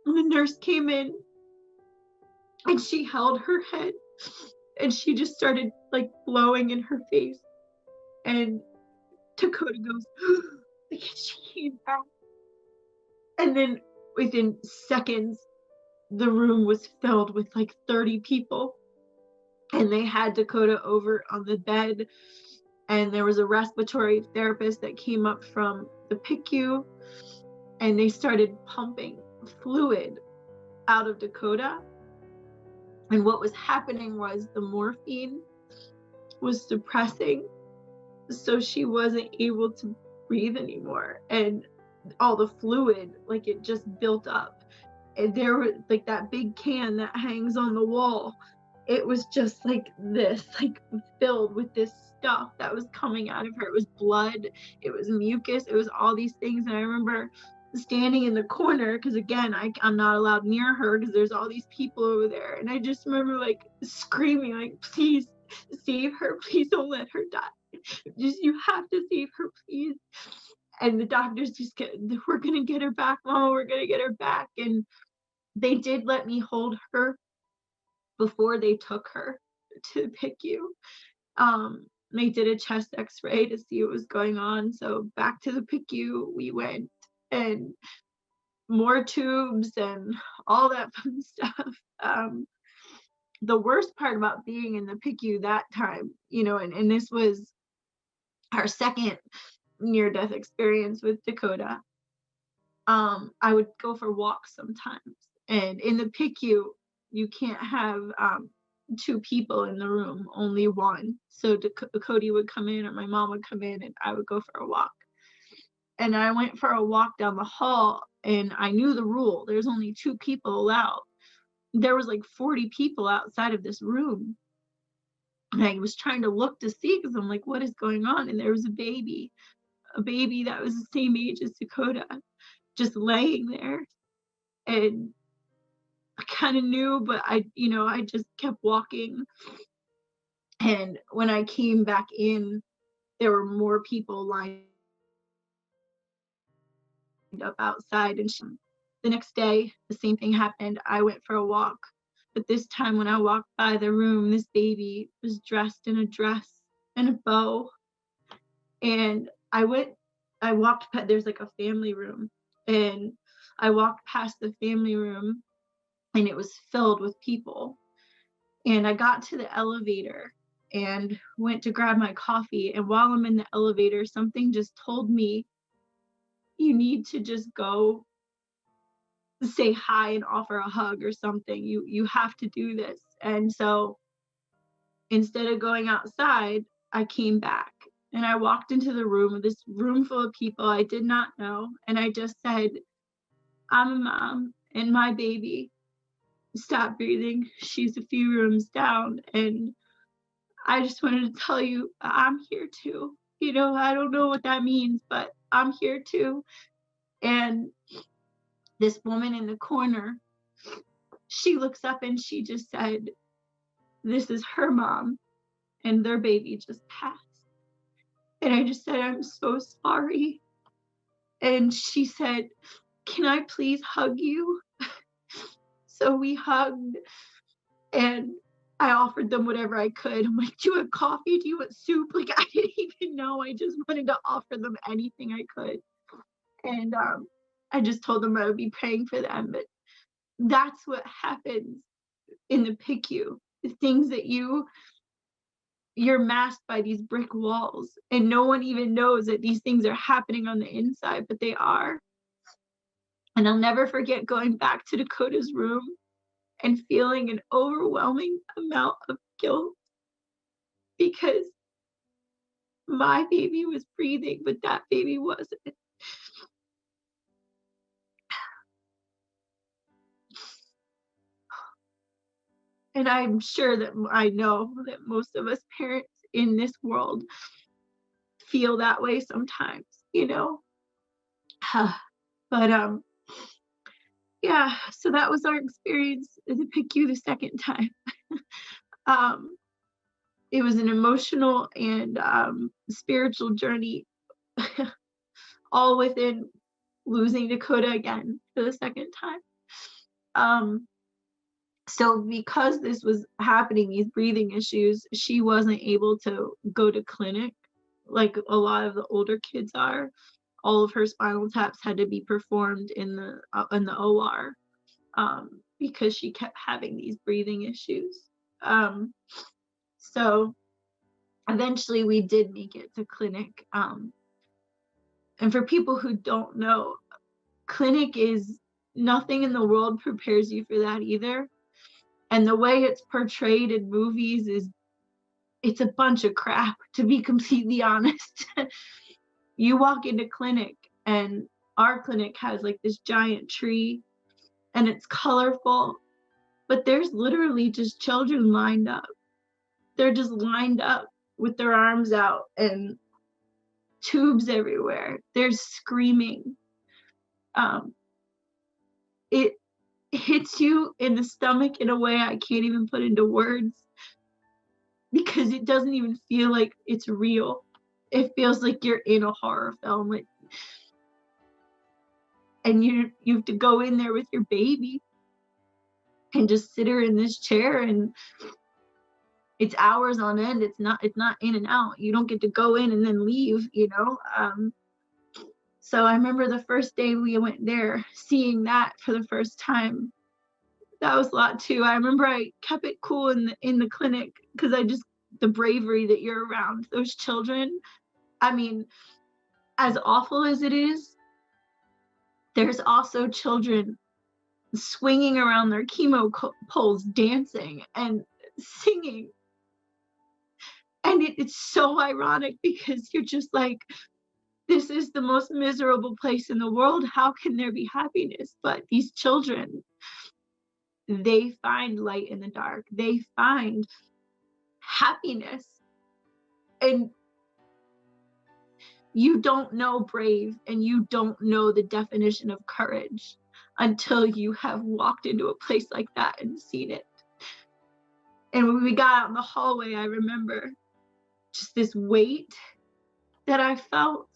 The nurse came in, and she held her head, and she just started blowing in her face. And Dakota goes, and she came out. And then within seconds, the room was filled with 30 people. And they had Dakota over on the bed. And there was a respiratory therapist that came up from the PICU, and they started pumping fluid out of Dakota. And what was happening was the morphine was suppressing, so she wasn't able to breathe anymore, and all the fluid, it just built up. And there was that big can that hangs on the wall, it was just this, filled with this stuff that was coming out of her. It was blood, it was mucus, it was all these things. And I remember standing in the corner, because again, I'm not allowed near her because there's all these people over there. And I just remember screaming, please save her, please don't let her die. You have to save her, please. And the doctors we're gonna get her back, Mama, we're gonna get her back. And They did let me hold her before they took her to the PICU. They did a chest x-ray to see what was going on. So back to the PICU we went, and more tubes and all that fun stuff. The worst part about being in the PICU that time, and this was our second near-death experience with Dakota. I would go for walks sometimes, and in the PICU, you can't have two people in the room, only one. So Kodi would come in, or my mom would come in, and I would go for a walk. And I went for a walk down the hall, and I knew the rule. There's only two people allowed. There was like 40 people outside of this room. And I was trying to look to see, because I'm like, what is going on? And there was a baby that was the same age as Dakota, just laying there. And I kind of knew, but I just kept walking. And when I came back in, there were more people lined up outside. And the next day, the same thing happened. I went for a walk, but this time when I walked by the room, this baby was dressed in a dress and a bow. And I walked, there's like a family room, and I walked past the family room, and it was filled with people. And I got to the elevator and went to grab my coffee. And while I'm in the elevator, something just told me, you need to just go say hi and offer a hug or something. You have to do this. And so instead of going outside, I came back, and I walked into the room, this room full of people I did not know. And I just said, I'm a mom, and my baby stopped breathing. She's a few rooms down. And I just wanted to tell you, I'm here too. I don't know what that means, but I'm here too. And this woman in the corner, she looks up and she just said, this is her mom, and their baby just passed. And I just said, I'm so sorry. And she said, can I please hug you? So we hugged, and I offered them whatever I could. I'm like, do you want coffee? Do you want soup? Like, I didn't even know. I just wanted to offer them anything I could. And I just told them I would be praying for them. But that's what happens in the PICU. The things that you're masked by these brick walls, and no one even knows that these things are happening on the inside, but they are. And I'll never forget going back to Dakota's room and feeling an overwhelming amount of guilt, because my baby was breathing, but that baby wasn't. And I'm sure that I know that most of us parents in this world feel that way sometimes, But yeah, so that was our experience at the PICU the second time. It was an emotional and spiritual journey, all within losing Dakota again for the second time. So because this was happening, these breathing issues, she wasn't able to go to clinic like a lot of the older kids are. All of her spinal taps had to be performed in the OR because she kept having these breathing issues. So eventually we did make it to clinic. And for people who don't know, clinic is nothing in the world prepares you for that either. And the way it's portrayed in movies it's a bunch of crap, to be completely honest. You walk into clinic, and our clinic has like this giant tree, and it's colorful, but there's literally just children lined up. They're just lined up with their arms out and tubes everywhere. They're screaming. It hits you in the stomach in a way I can't even put into words, because it doesn't even feel like it's real. It feels like you're in a horror film, and you have to go in there with your baby, and just sit her in this chair, and it's hours on end. It's not in and out. You don't get to go in and then leave, you know. So I remember the first day we went there, seeing that for the first time. That was a lot too. I remember I kept it cool in the clinic, because the bravery that you're around those children. I mean, as awful as it is, there's also children swinging around their chemo poles, dancing and singing. And it's so ironic, because you're just like, this is the most miserable place in the world. How can there be happiness? But these children, they find light in the dark. They find happiness. And you don't know brave, and you don't know the definition of courage until you have walked into a place like that and seen it. And when we got out in the hallway, I remember just this weight that I felt.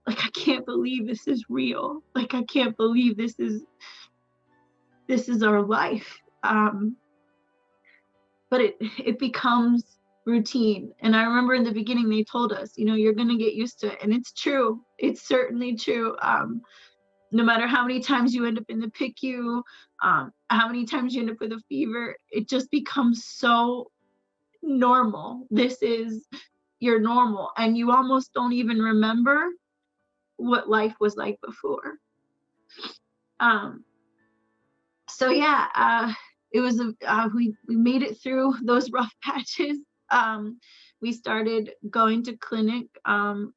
Like, I can't believe this is real. Like, I can't believe this is our life. But it becomes routine. And I remember in the beginning they told us, you're gonna get used to it. And it's true. It's certainly true. No matter how many times you end up in the PICU, how many times you end up with a fever, it just becomes so normal. This is your normal. And you almost don't even remember what life was like before. So yeah, it was we made it through those rough patches. We started going to clinic.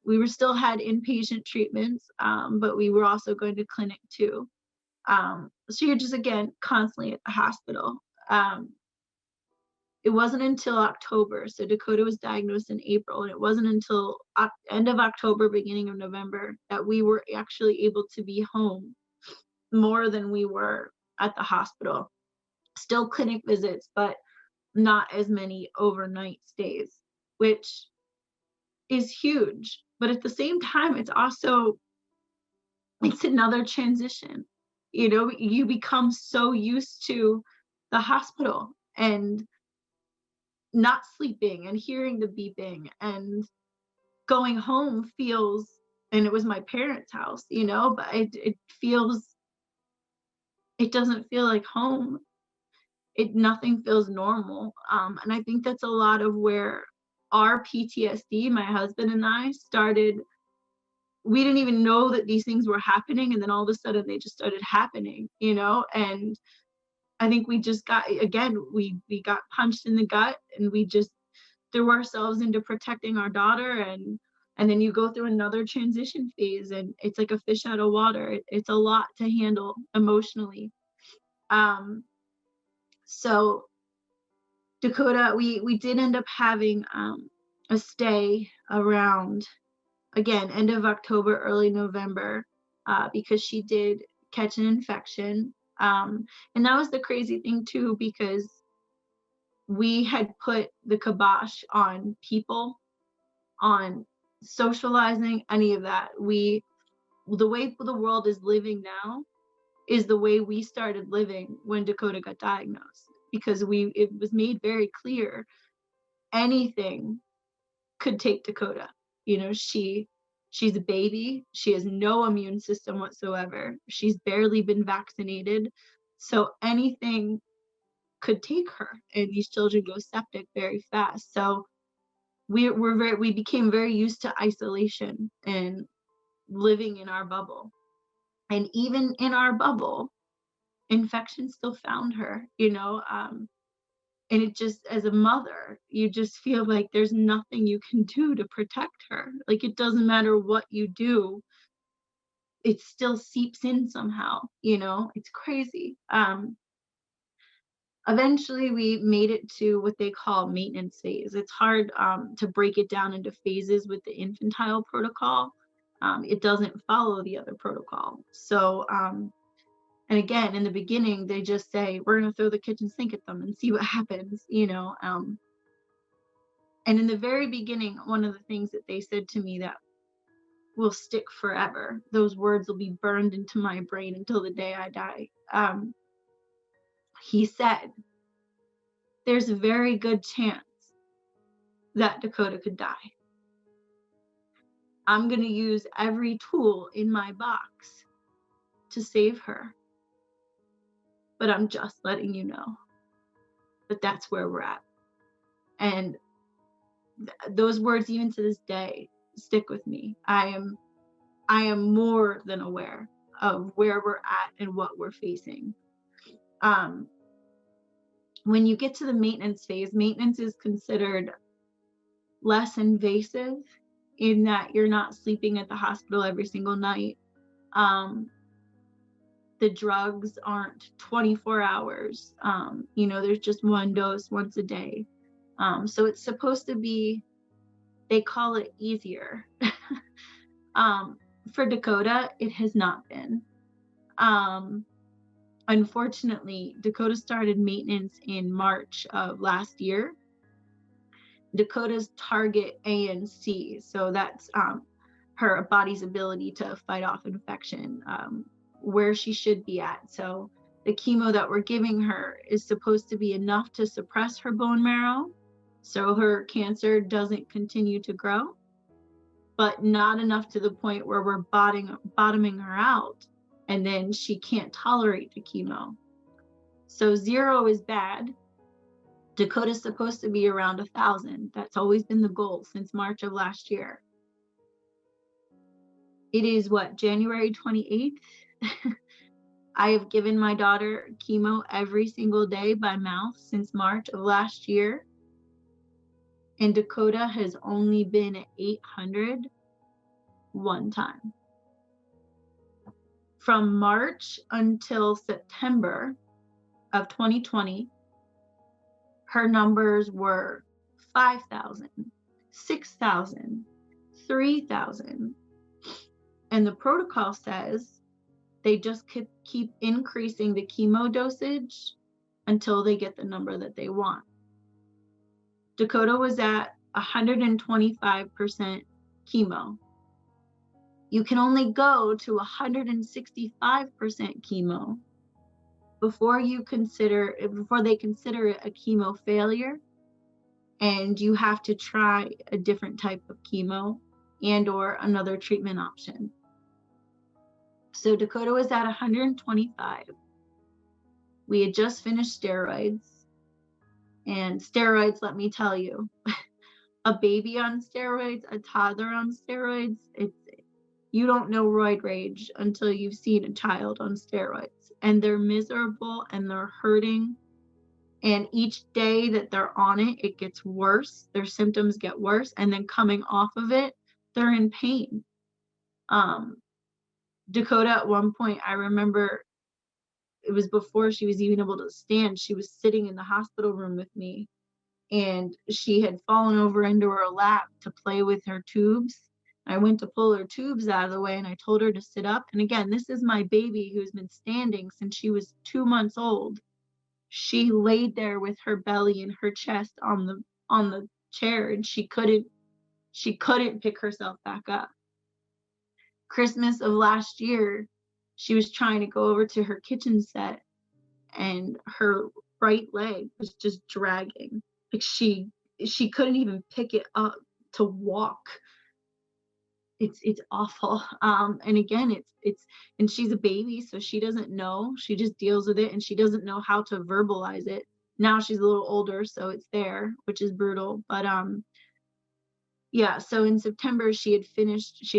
We were still had inpatient treatments, but we were also going to clinic too. So you're just, again, constantly at the hospital. It wasn't until October. So Dakota was diagnosed in April, and it wasn't until end of October, beginning of November, that we were actually able to be home more than we were at the hospital. Still clinic visits, but not as many overnight stays, which is huge. But at the same time, it's another transition. You become so used to the hospital and not sleeping and hearing the beeping, and going home feels, and it was my parents' house, but it doesn't feel like home. Nothing feels normal. And I think that's a lot of where our PTSD, my husband and I, started. We didn't even know that these things were happening, and then all of a sudden they just started happening, and I think we just got, again, we got punched in the gut, and we just threw ourselves into protecting our daughter, and then you go through another transition phase, and it's like a fish out of water. It's a lot to handle emotionally. So Dakota, we did end up having a stay around, again, end of October, early November, because she did catch an infection. And that was the crazy thing too, because we had put the kibosh on people, on socializing, any of that. The way the world is living now is the way we started living when Dakota got diagnosed, because it was made very clear anything could take Dakota. She's a baby. She has no immune system whatsoever. She's barely been vaccinated. So anything could take her, and these children go septic very fast. So we became very used to isolation and living in our bubble. And even in our bubble, infection still found her, and it just, as a mother, you just feel like there's nothing you can do to protect her. Like, it doesn't matter what you do, it still seeps in somehow, it's crazy. Eventually we made it to what they call maintenance phase. It's hard to break it down into phases with the infantile protocol. It doesn't follow the other protocol. So and again, in the beginning, they just say, we're going to throw the kitchen sink at them and see what happens, And in the very beginning, one of the things that they said to me that will stick forever, those words will be burned into my brain until the day I die. he said, there's a very good chance that Dakota could die. I'm going to use every tool in my box to save her. But I'm just letting you know that that's where we're at. And those words, even to this day, stick with me. I am more than aware of where we're at and what we're facing. When you get to the maintenance phase, maintenance is considered less invasive in that you're not sleeping at the hospital every single night. The drugs aren't 24 hours. There's just one dose once a day. So it's supposed to be, they call it easier. For Dakota, it has not been. Unfortunately, Dakota started maintenance in March of last year. Dakota's target ANC, so that's her body's ability to fight off infection, where she should be at. So the chemo that we're giving her is supposed to be enough to suppress her bone marrow so her cancer doesn't continue to grow, but not enough to the point where we're bottoming her out and then she can't tolerate the chemo. So 0 is bad. Dakota's supposed to be around 1,000. That's always been the goal since March of last year. It is January 28th? I have given my daughter chemo every single day by mouth since March of last year. And Dakota has only been at 800 one time. From March until September of 2020, her numbers were 5,000, 6,000, 3,000. And the protocol says they just keep increasing the chemo dosage until they get the number that they want. Dakota was at 125% chemo. You can only go to 165% chemo before they consider it a chemo failure, and you have to try a different type of chemo and or another treatment option. So Dakota was at 125. We had just finished steroids, and steroids, let me tell you, a baby on steroids, a toddler on steroids, you don't know roid rage until you've seen a child on steroids, and they're miserable and they're hurting. And each day that they're on it, it gets worse. Their symptoms get worse. And then coming off of it, they're in pain. Dakota, at one point, I remember it was before she was even able to stand. She was sitting in the hospital room with me, and she had fallen over into her lap to play with her tubes. I went to pull her tubes out of the way, and I told her to sit up. And again, this is my baby who's been standing since she was 2 months old. She laid there with her belly and her chest on the chair, and she couldn't pick herself back up. Christmas of last year, she was trying to go over to her kitchen set, and her right leg was just dragging. Like she couldn't even pick it up to walk. It's awful. And again, and she's a baby, so she doesn't know. She just deals with it, and she doesn't know how to verbalize it. Now she's a little older, so it's there, which is brutal. But yeah, so in September she had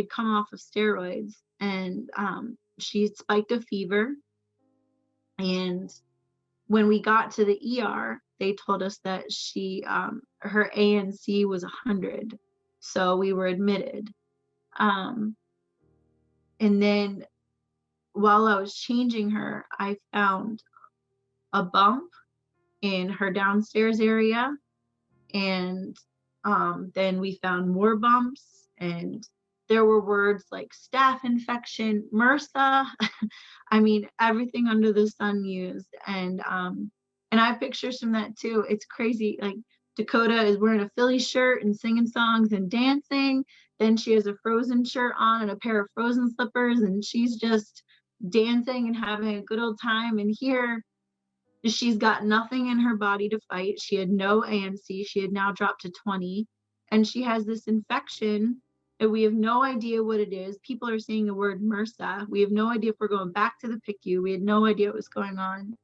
come off of steroids, and she had spiked a fever. And when we got to the ER, they told us that her ANC was 100. So we were admitted. And then while I was changing her, I found a bump in her downstairs area. And then we found more bumps, and there were words like staph infection, MRSA. I mean, everything under the sun used. And I have pictures from that too. It's crazy. Like, Dakota is wearing a Philly shirt and singing songs and dancing. Then she has a Frozen shirt on and a pair of Frozen slippers, and she's just dancing and having a good old time. And here She's got nothing in her body to fight. She had no ANC. She had now dropped to 20. And she has this infection and we have no idea what it is. People are saying the word MRSA. We have no idea if we're going back to the PICU. We had no idea what was going on.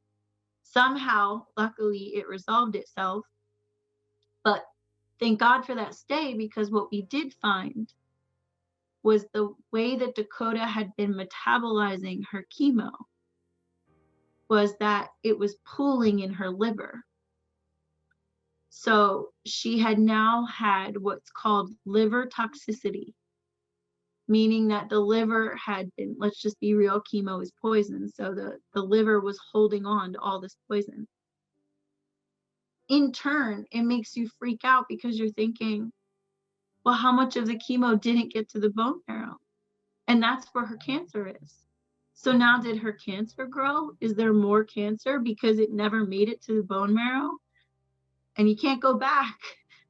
Somehow, luckily, it resolved itself. But thank God for that stay, because what we did find was the way that Dakota had been metabolizing her chemo was that it was pooling in her liver. So she had now had what's called liver toxicity, meaning that the liver had been, let's just be real, chemo is poison. So the liver was holding on to all this poison. In turn, it makes you freak out because you're thinking, well, how much of the chemo didn't get to the bone marrow? And that's where her cancer is. So now, did her cancer grow? Is there more cancer because it never made it to the bone marrow? And you can't go back.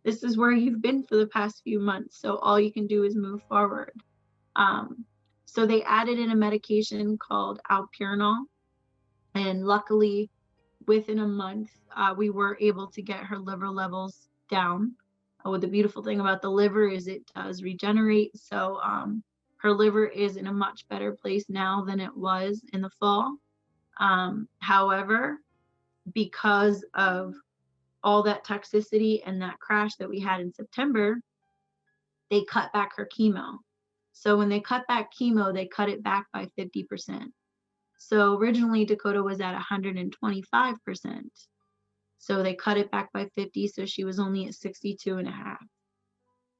This is where you've been for the past few months. So all you can do is move forward. So they added in a medication called alpurinol. And luckily, within a month, we were able to get her liver levels down. What the beautiful thing about the liver is it does regenerate. So her liver is in a much better place now than it was in the fall. However, because of all that toxicity and that crash that we had in September, they cut back her chemo. So when they cut back chemo, they cut it back by 50%. So originally Dakota was at 125%. So they cut it back by 50. So she was only at 62.5.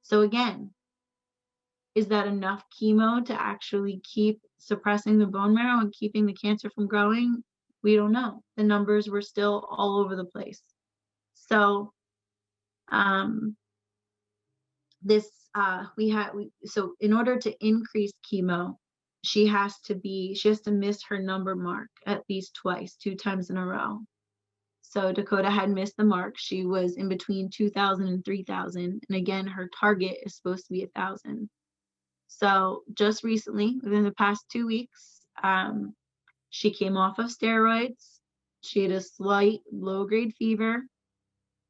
So again, is that enough chemo to actually keep suppressing the bone marrow and keeping the cancer from growing? We don't know. The numbers were still all over the place. So so in order to increase chemo, she has to miss her number mark at least twice, 2 times in a row. So Dakota had missed the mark. She was in between 2,000 and 3,000. And again, her target is supposed to be 1,000. So just recently, within the past 2 weeks, she came off of steroids. She had a slight low-grade fever,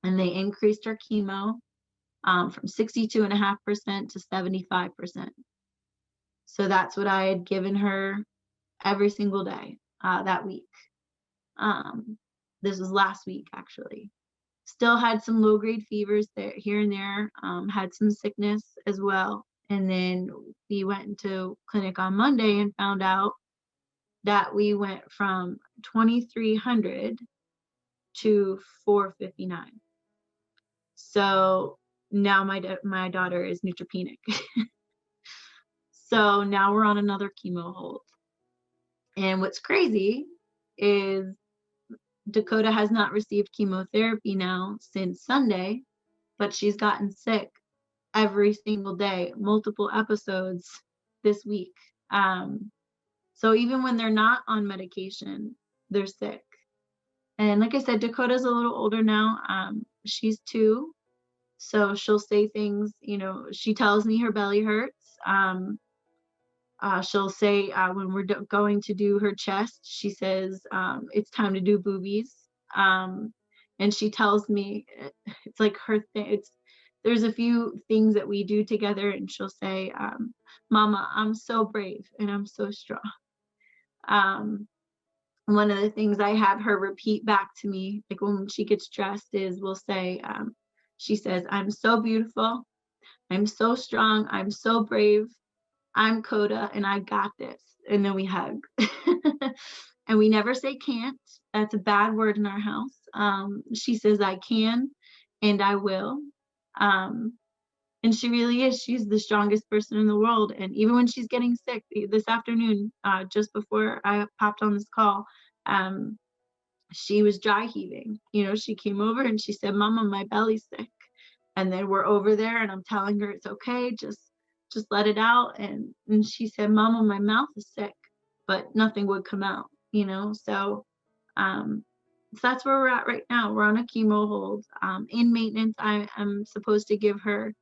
and they increased her chemo from 62.5% to 75%. So that's what I had given her every single day that week. This was last week, actually. Still had some low-grade fevers there, here and there, had some sickness as well. And then we went into clinic on Monday and found out that we went from 2,300 to 459. So now my daughter is neutropenic. So now we're on another chemo hold. And what's crazy is Dakota has not received chemotherapy now since Sunday, but she's gotten sick every single day, multiple episodes this week. So even when they're not on medication, they're sick. And like I said, Dakota's a little older now. She's 2. So she'll say things, she tells me her belly hurts. She'll say when we're going to do her chest, she says, it's time to do boobies. And she tells me, it's like her thing. There's a few things that we do together, and she'll say, Mama, I'm so brave and I'm so strong. One of the things I have her repeat back to me, like when she gets dressed, is we'll say, she says, I'm so beautiful, I'm so strong, I'm so brave, I'm Kota, and I got this. And then we hug. And we never say can't. That's a bad word in our house. She says I can and I will. And she really is. She's the strongest person in the world. And even when she's getting sick, this afternoon, just before I popped on this call, she was dry heaving. She came over and she said, Mama, my belly's sick. And then we're over there and I'm telling her it's okay, just let it out. And she said, Mama, my mouth is sick, but nothing would come out, So that's where we're at right now. We're on a chemo hold. In maintenance, I'm supposed to give her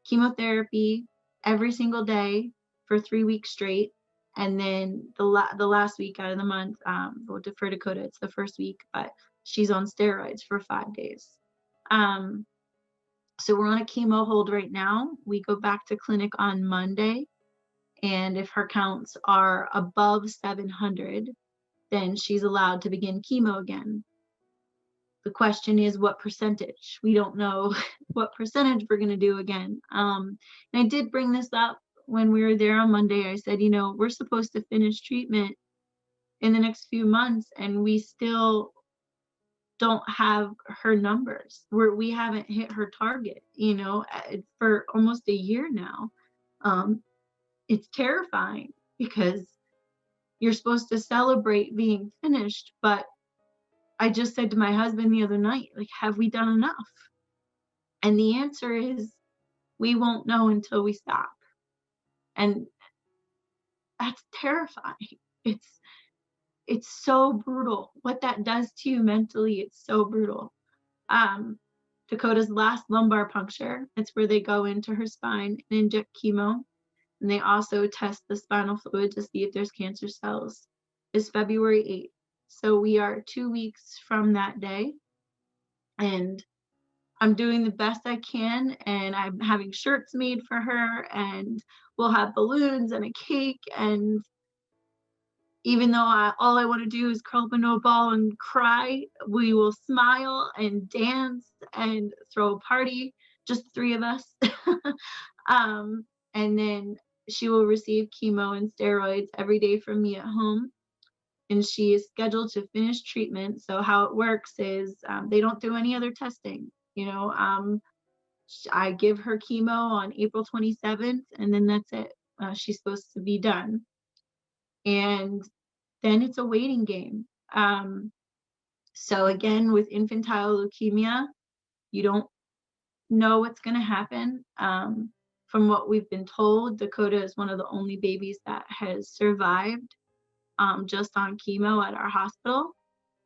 chemotherapy every single day for 3 weeks straight. And then the last week out of the month, for Dakota, it's the first week, but she's on steroids for 5 days. So we're on a chemo hold right now. We go back to clinic on Monday, and if her counts are above 700, then she's allowed to begin chemo again. The question is what percentage? We don't know what percentage we're going to do again. And I did bring this up when we were there on Monday. I said, we're supposed to finish treatment in the next few months, and we still don't have her numbers. We haven't hit her target, for almost a year now. It's terrifying because you're supposed to celebrate being finished, but I just said to my husband the other night, like, have we done enough? And the answer is we won't know until we stop. And that's terrifying. It's so brutal. What that does to you mentally, it's so brutal. Dakota's last lumbar puncture, it's where they go into her spine and inject chemo. And they also test the spinal fluid to see if there's cancer cells, is February 8th. So we are 2 weeks from that day. And I'm doing the best I can, and I'm having shirts made for her, and we'll have balloons and a cake. And even though all I want to do is curl up into a ball and cry, we will smile and dance and throw a party, just 3 of us. And then she will receive chemo and steroids every day from me at home. And she is scheduled to finish treatment. So how it works is they don't do any other testing. I give her chemo on April 27th, and then that's it. She's supposed to be done. And then it's a waiting game. So again, with infantile leukemia, you don't know what's going to happen. From what we've been told, Dakota is one of the only babies that has survived just on chemo at our hospital.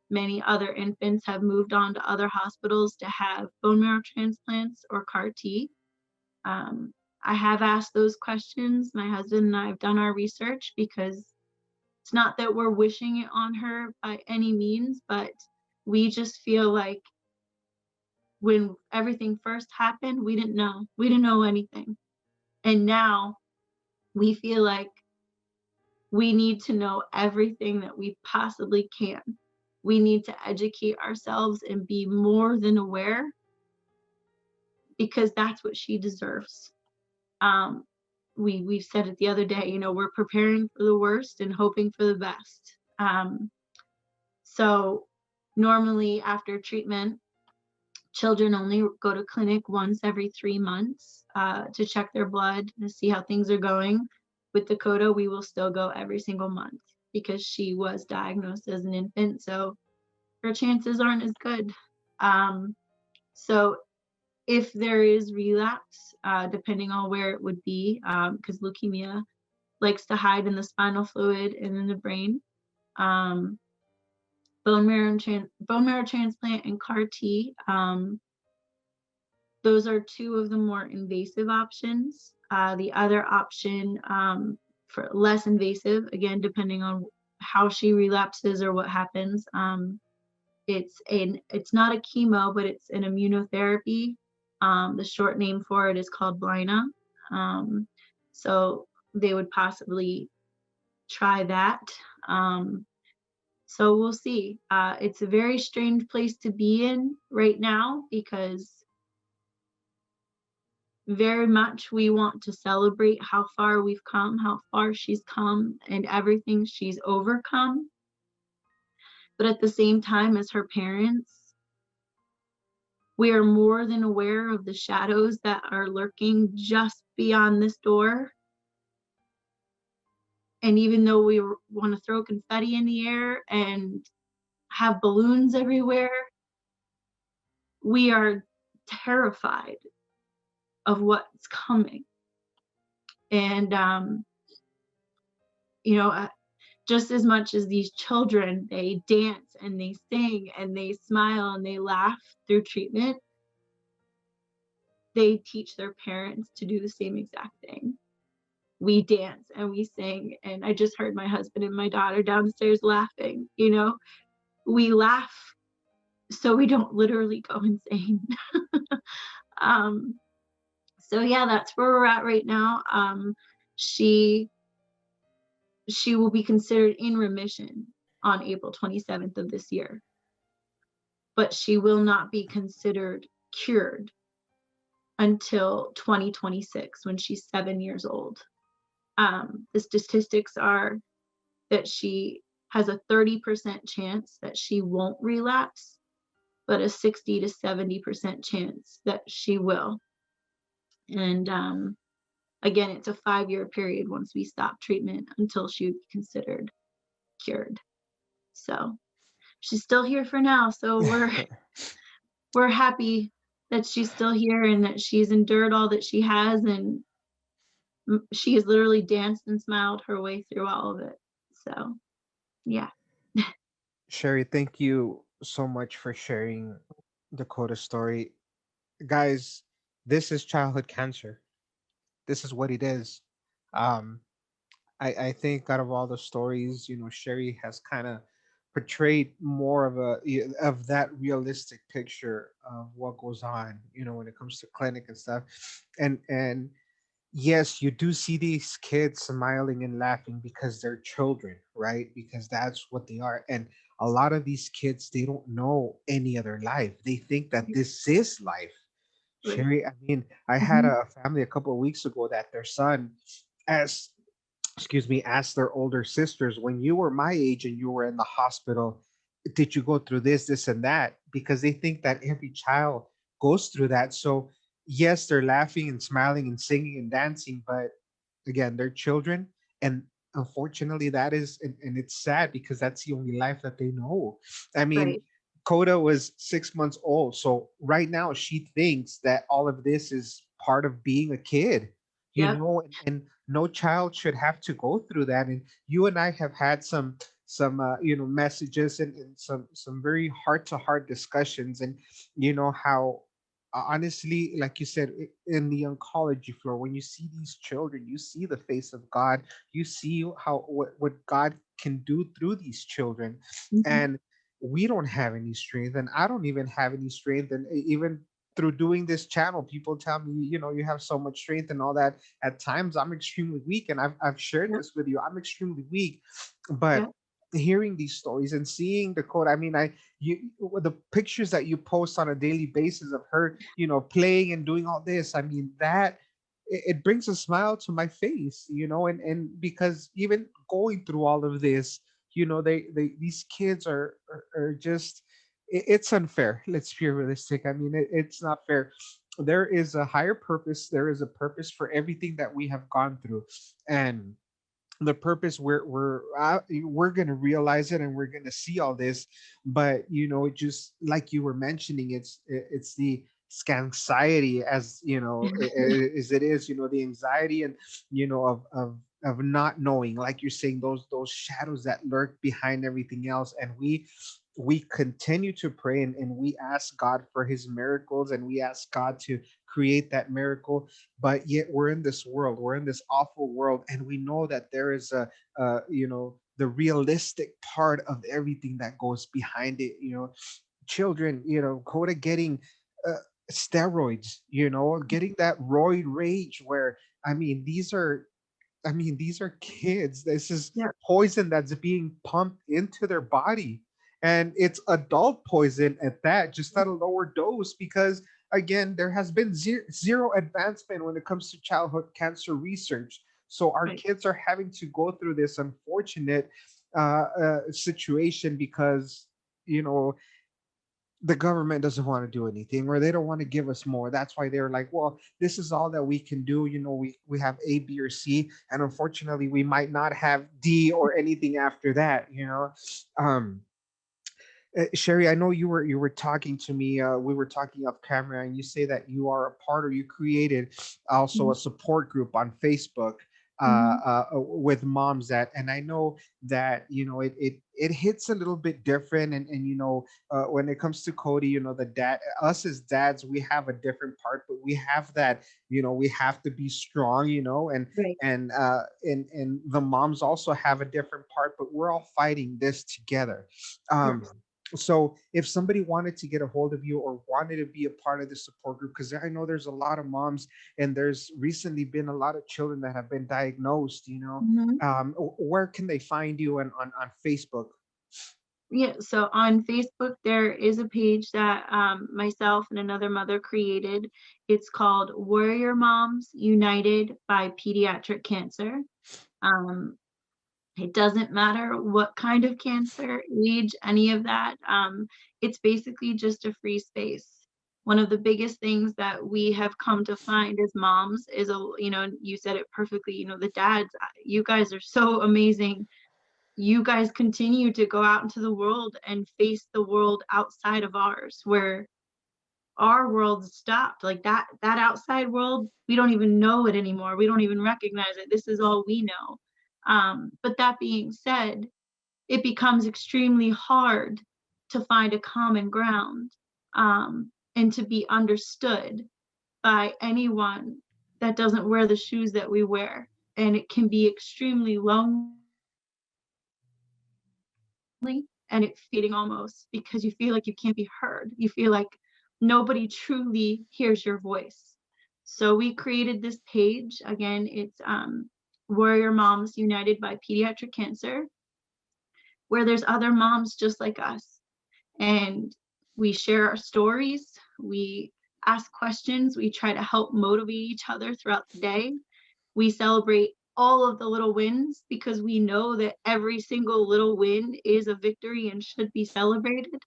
Many other infants have moved on to other hospitals to have bone marrow transplants or CAR T. I have asked those questions. My husband and I have done our research, because it's not that we're wishing it on her by any means, but we just feel like when everything first happened, we didn't know. We didn't know anything. And now we feel like we need to know everything that we possibly can. We need to educate ourselves and be more than aware, because that's what she deserves. We said it the other day, we're preparing for the worst and hoping for the best. So normally after treatment, children only go to clinic once every 3 months to check their blood, to see how things are going. With Dakota, we will still go every single month because she was diagnosed as an infant, so her chances aren't as good. So if there is relapse, depending on where it would be, because leukemia likes to hide in the spinal fluid and in the brain, bone marrow transplant and CAR T, those are 2 of the more invasive options. The other option, for less invasive, again, depending on how she relapses or what happens, it's not a chemo, but it's an immunotherapy. The short name for it is called Blina. So they would possibly try that. So we'll see. It's a very strange place to be in right now, because very much we want to celebrate how far we've come, how far she's come, and everything she's overcome. But at the same time, as her parents, we are more than aware of the shadows that are lurking just beyond this door. And even though we want to throw confetti in the air and have balloons everywhere, we are terrified of what's coming. And, just as much as these children, they dance and they sing and they smile and they laugh through treatment, they teach their parents to do the same exact thing. We dance and we sing, and I just heard my husband and my daughter downstairs laughing. We laugh so we don't literally go insane. um, so yeah, that's where we're at right now. She she will be considered in remission on April 27th of this year, but she will not be considered cured until 2026 when she's 7 years old. The statistics are that she has a 30% chance that she won't relapse, but a 60 to 70% chance that she will. And again, it's a 5-year period once we stop treatment until she would be considered cured. So she's still here for now. So we're happy that she's still here and that she's endured all that she has, and she has literally danced and smiled her way through all of it. So yeah. Shari, thank you so much for sharing Dakota's story. Guys, this is childhood cancer. This is what it is. Um, I think out of all the stories, Sherry has kind of portrayed more of of that realistic picture of what goes on, when it comes to clinic and stuff. And yes, you do see these kids smiling and laughing because they're children, right? Because that's what they are. And a lot of these kids, they don't know any other life. They think that this is life. Right. Sherry, I mean, I had Mhm. a family a couple of weeks ago that their son, as excuse me, asked their older sisters, when you were my age and you were in the hospital, did you go through this, and that? Because they think that every child goes through that. So, yes, they're laughing and smiling and singing and dancing, but again, they're children. And unfortunately, that is, and it's sad because that's the only life that they know. I mean, Right. Kota was 6 months old. So right now she thinks that all of this is part of being a kid, Yep. and no child should have to go through that. And you and I have had some messages and some very heart to heart discussions, and how honestly, like you said, in the oncology floor, when you see these children, you see the face of God. You see how what God can do through these children. Mhm. And we don't have any strength, and I don't even have any strength. And even through doing this channel, people tell me, you have so much strength and all that. At times I'm extremely weak, and I've shared Yep. this with you. I'm extremely weak. But Yep. hearing these stories and seeing the code, I mean, the pictures that you post on a daily basis of her, playing and doing all this, I mean, that it brings a smile to my face, and because even going through all of this, they these kids are just, it's unfair. Let's be realistic. I mean, it's not fair. There is a higher purpose. There is a purpose for everything that we have gone through. And the purpose, we're gonna realize it, and we're gonna see all this. But it just like you were mentioning, it's the anxiety, as as it is, the anxiety, and of not knowing, like you're saying, those shadows that lurk behind everything else. And we continue to pray, and we ask God for his miracles, and we ask God to create that miracle. But yet we're in this awful world, and we know that there is the realistic part of everything that goes behind it. Children, Coda getting uh, steroids, getting that roid rage, where I mean, these are kids. This is Yep. poison that's being pumped into their body. And it's adult poison at that, just at a lower dose, because again, there has been zero advancement when it comes to childhood cancer research. So our Right. kids are having to go through this unfortunate situation because, you know, the government doesn't want to do anything, or they don't want to give us more. That's why they're like, well, this is all that we can do. We have A, B, or C, and unfortunately we might not have D or anything after that. um Sherry, I know you were talking to me. We were talking off camera, and you say that you are a part, or you created also Mhm. a support group on Facebook Mhm. with moms. And I know that it hits a little bit different. And when it comes to Kodi, the dad, us as dads, we have a different part, but we have that. We have to be strong. Right. And the moms also have a different part, but we're all fighting this together. Yes. So if somebody wanted to get a hold of you or wanted to be a part of the support group, because I know there's a lot of moms and there's recently been a lot of children that have been diagnosed, Mhm. where can they find you on Facebook? Yeah, so on Facebook, there is a page that myself and another mother created. It's called Warrior Moms United by Pediatric Cancer. Um, it doesn't matter what kind of cancer, age, any of that. It's basically just a free space. One of the biggest things that we have come to find as moms is you said it perfectly, the dads, you guys are so amazing. You guys continue to go out into the world and face the world outside of ours, where our world stopped. Like that outside world, we don't even know it anymore. We don't even recognize it. This is all we know. But that being said, it becomes extremely hard to find a common ground, and to be understood by anyone that doesn't wear the shoes that we wear. And it can be extremely lonely, and it's feeding almost, because you feel like you can't be heard. You feel like nobody truly hears your voice. So we created this page. Again, it's Warrior Moms United by Pediatric Cancer, where there's other moms just like us. And we share our stories, we ask questions, we try to help motivate each other throughout the day. We celebrate all of the little wins, because we know that every single little win is a victory and should be celebrated.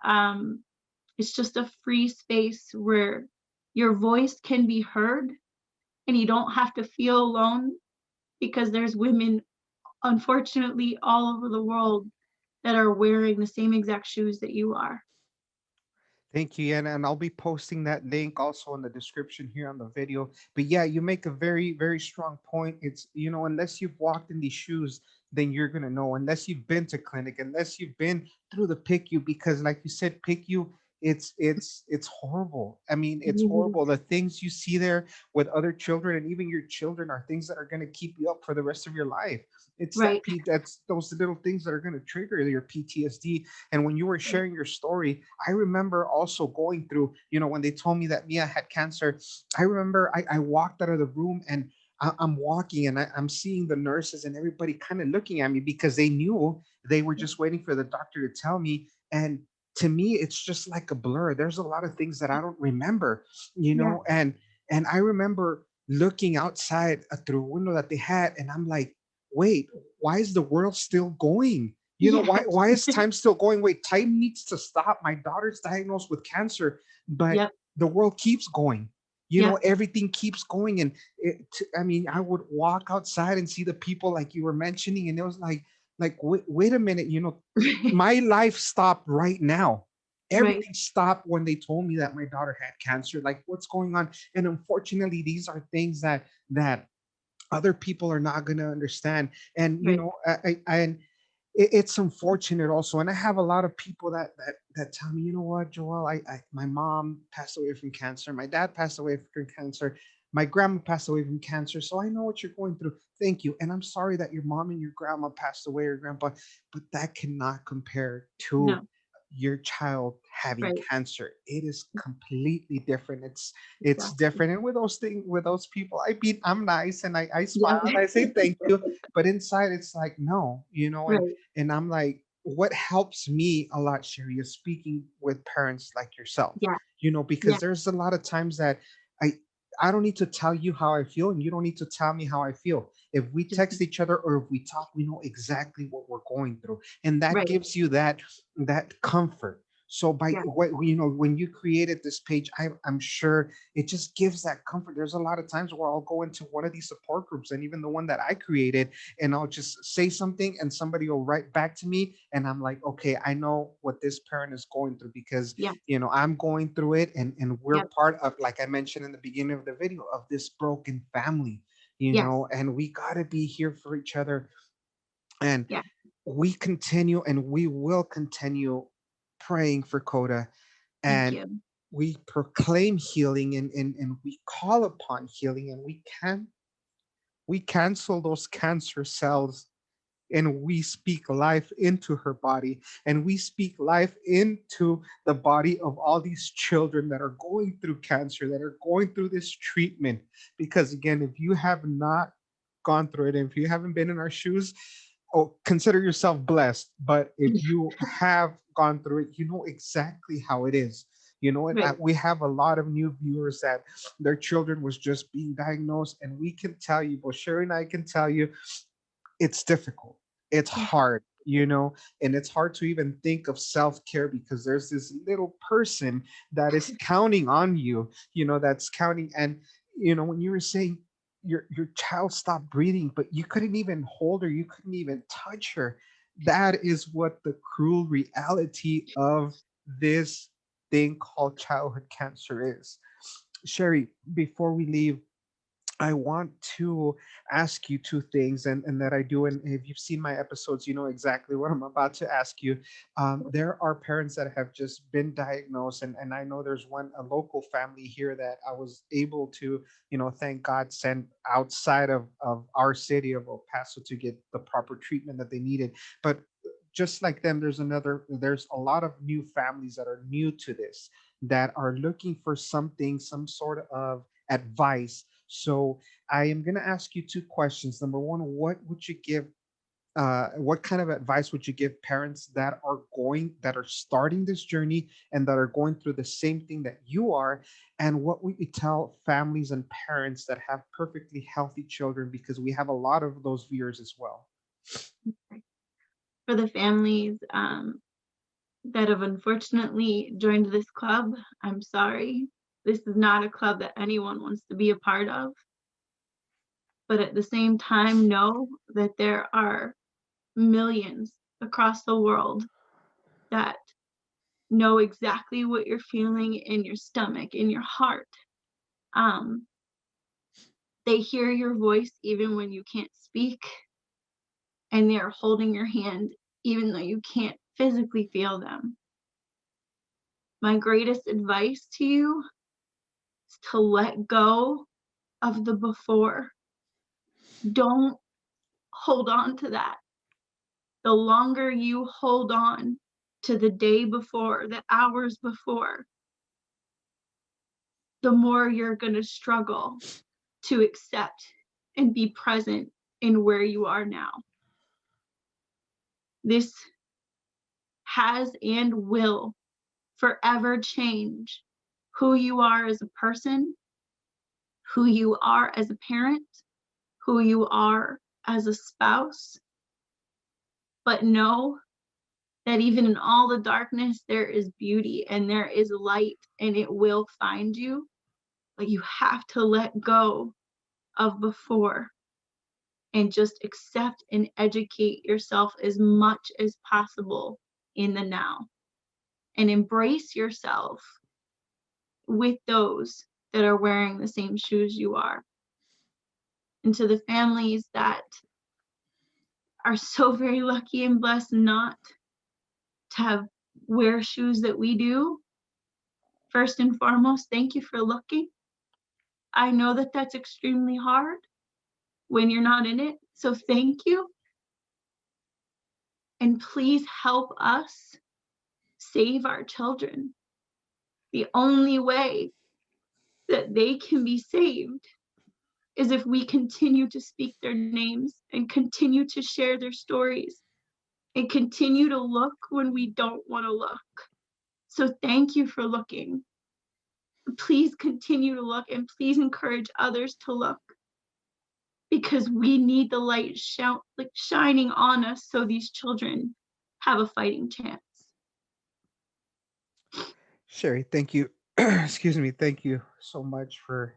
Um, it's just a free space where your voice can be heard and you don't have to feel alone, because there's women, unfortunately, all over the world that are wearing the same exact shoes that you are. Thank you, and I'll be posting that link also in the description here on the video. But yeah, you make a very, very strong point. It's, unless you've walked in these shoes, then you're gonna know. Unless you've been to clinic, unless you've been through the PICU, because like you said, PICU, it's horrible. I mean, it's horrible. The things you see there with other children and even your children are things that are gonna keep you up for the rest of your life. It's Right. that's those little things that are gonna trigger your PTSD. And when you were sharing your story, I remember also going through, when they told me that Mia had cancer, I remember I walked out of the room and I'm walking and I'm seeing the nurses and everybody kind of looking at me because they knew they were just waiting for the doctor to tell me. And to me, it's just like a blur. There's a lot of things that I don't remember, Yeah. and I remember looking outside through a window that they had, and I'm like, wait, why is the world still going? Yeah. Why is time still going? Wait, time needs to stop. My daughter's diagnosed with cancer, but Yep. the world keeps going. Yep. Everything keeps going. And I mean, I would walk outside and see the people like you were mentioning, and it was like wait a minute, my life stopped right now. Right. Everything stopped when they told me that my daughter had cancer. Like, what's going on? And unfortunately, these are things that other people are not going to understand. And Right. and it's unfortunate also. And I have a lot of people that tell me, you know what, Joel, my mom passed away from cancer, my dad passed away from cancer, my grandma passed away from cancer, so I know what you're going through. Thank you, and I'm sorry that your mom and your grandma passed away, or grandpa, but that cannot compare to No. your child having Right. cancer. It is completely different. It's Exactly. different. And with those things, with those people, I'm nice and I Yeah. smile and I say thank you, but inside it's like no, Right. and I'm like, what helps me a lot, Sherry, is speaking with parents like yourself, Yeah. because Yeah. there's a lot of times that I I don't need to tell you how I feel, and you don't need to tell me how I feel. If we Just text each other or if we talk, we know exactly what we're going through, and that right. gives you that comfort. So by Yeah. what when you created this page, I'm sure it just gives that comfort. There's a lot of times where I'll go into one of these support groups, and even the one that I created, and I'll just say something, and somebody will write back to me, and I'm like, okay, I know what this parent is going through because Yeah. I'm going through it, and we're Yep. part of, like I mentioned in the beginning of the video, of this broken family, Yes. and we got to be here for each other. And Yeah. we continue and we will continue praying for Kota, Thank and you. we proclaim healing, and we call upon healing, and we cancel those cancer cells and we speak life into her body, and we speak life into the body of all these children that are going through cancer, that are going through this treatment. Because again, if you have not gone through it, if you haven't been in our shoes, oh, consider yourself blessed. But if you have gone through it, you know exactly how it is. You know what? Right. We have a lot of new viewers that their children was just being diagnosed, and we can tell you, well, Sherry and I can tell you, it's difficult. It's Yeah. hard, you know, and it's hard to even think of self care because there's this little person that is counting on you, you know, that's counting. And, you know, when you were saying your child stopped breathing, but you couldn't even hold her, you couldn't even touch her. That is what the cruel reality of this thing called childhood cancer is. Sherry, before we leave, I want to ask you two things, and that I do. And if you've seen my episodes, you know exactly what I'm about to ask you. There are parents that have just been diagnosed, and I know there's one, a local family here that I was able to, you know, thank God, send outside of our city of El Paso to get the proper treatment that they needed. But just like them, there's a lot of new families that are new to this, that are looking for something, some sort of advice. So I am going to ask you two questions. Number one, what would you give? What kind of advice would you give parents that are starting this journey and that are going through the same thing that you are? And what would you tell families and parents that have perfectly healthy children? Because we have a lot of those viewers as well. For the families that have unfortunately joined this club, I'm sorry. This is not a club that anyone wants to be a part of. But at the same time, know that there are millions across the world that know exactly what you're feeling in your stomach, in your heart. Um, they hear your voice even when you can't speak, and they're holding your hand even though you can't physically feel them. My greatest advice to you is to let go of the before. Don't hold on to that. The longer you hold on to the day before, the hours before, the more you're going to struggle to accept and be present in where you are now. This has and will forever change who you are as a person, who you are as a parent, who you are as a spouse. But know that even in all the darkness, there is beauty and there is light, and it will find you. But you have to let go of before and just accept and educate yourself as much as possible in the now, and embrace yourself with those that are wearing the same shoes you are. And to the families that are so very lucky and blessed not to have wear shoes that we do, first and foremost, thank you for looking. I know that that's extremely hard when you're not in it, so thank you. And please help us save our children. The only way that they can be saved is if we continue to speak their names and continue to share their stories and continue to look when we don't want to look. So thank you for looking. Please continue to look, and please encourage others to look, because we need the light shining on us so these children have a fighting chance. Sherry, thank you. Excuse me. Thank you so much for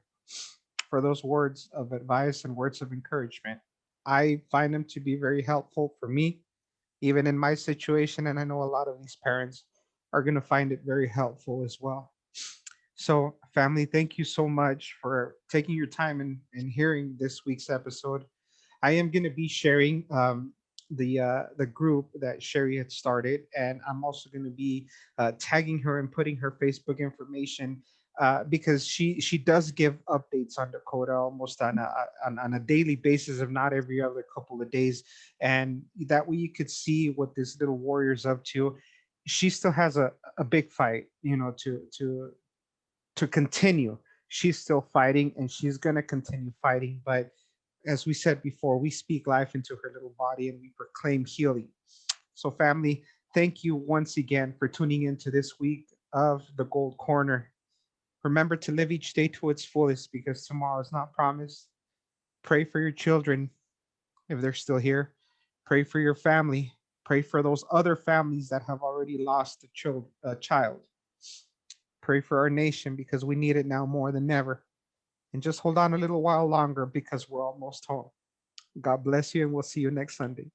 those words of advice and words of encouragement. I find them to be very helpful for me, even in my situation, and I know a lot of these parents are going to find it very helpful as well. So, family, thank you so much for taking your time and hearing this week's episode. I am going to be sharing the group that Sherry had started, and I'm also going to be tagging her and putting her Facebook information because she does give updates on Dakota almost on a daily basis, if not every other couple of days, and that way you could see what this little warrior's up to. She still has a big fight, to continue. She's still fighting, and she's gonna continue fighting. But as we said before, we speak life into her little body and we proclaim healing. So, family, thank you once again for tuning in to this week of the Gold Corner. Remember to live each day to its fullest because tomorrow is not promised. Pray for your children if they're still here. Pray for your family. Pray for those other families that have already lost a child. Pray for our nation because we need it now more than ever. And just hold on a little while longer because we're almost home. God bless you, and we'll see you next Sunday.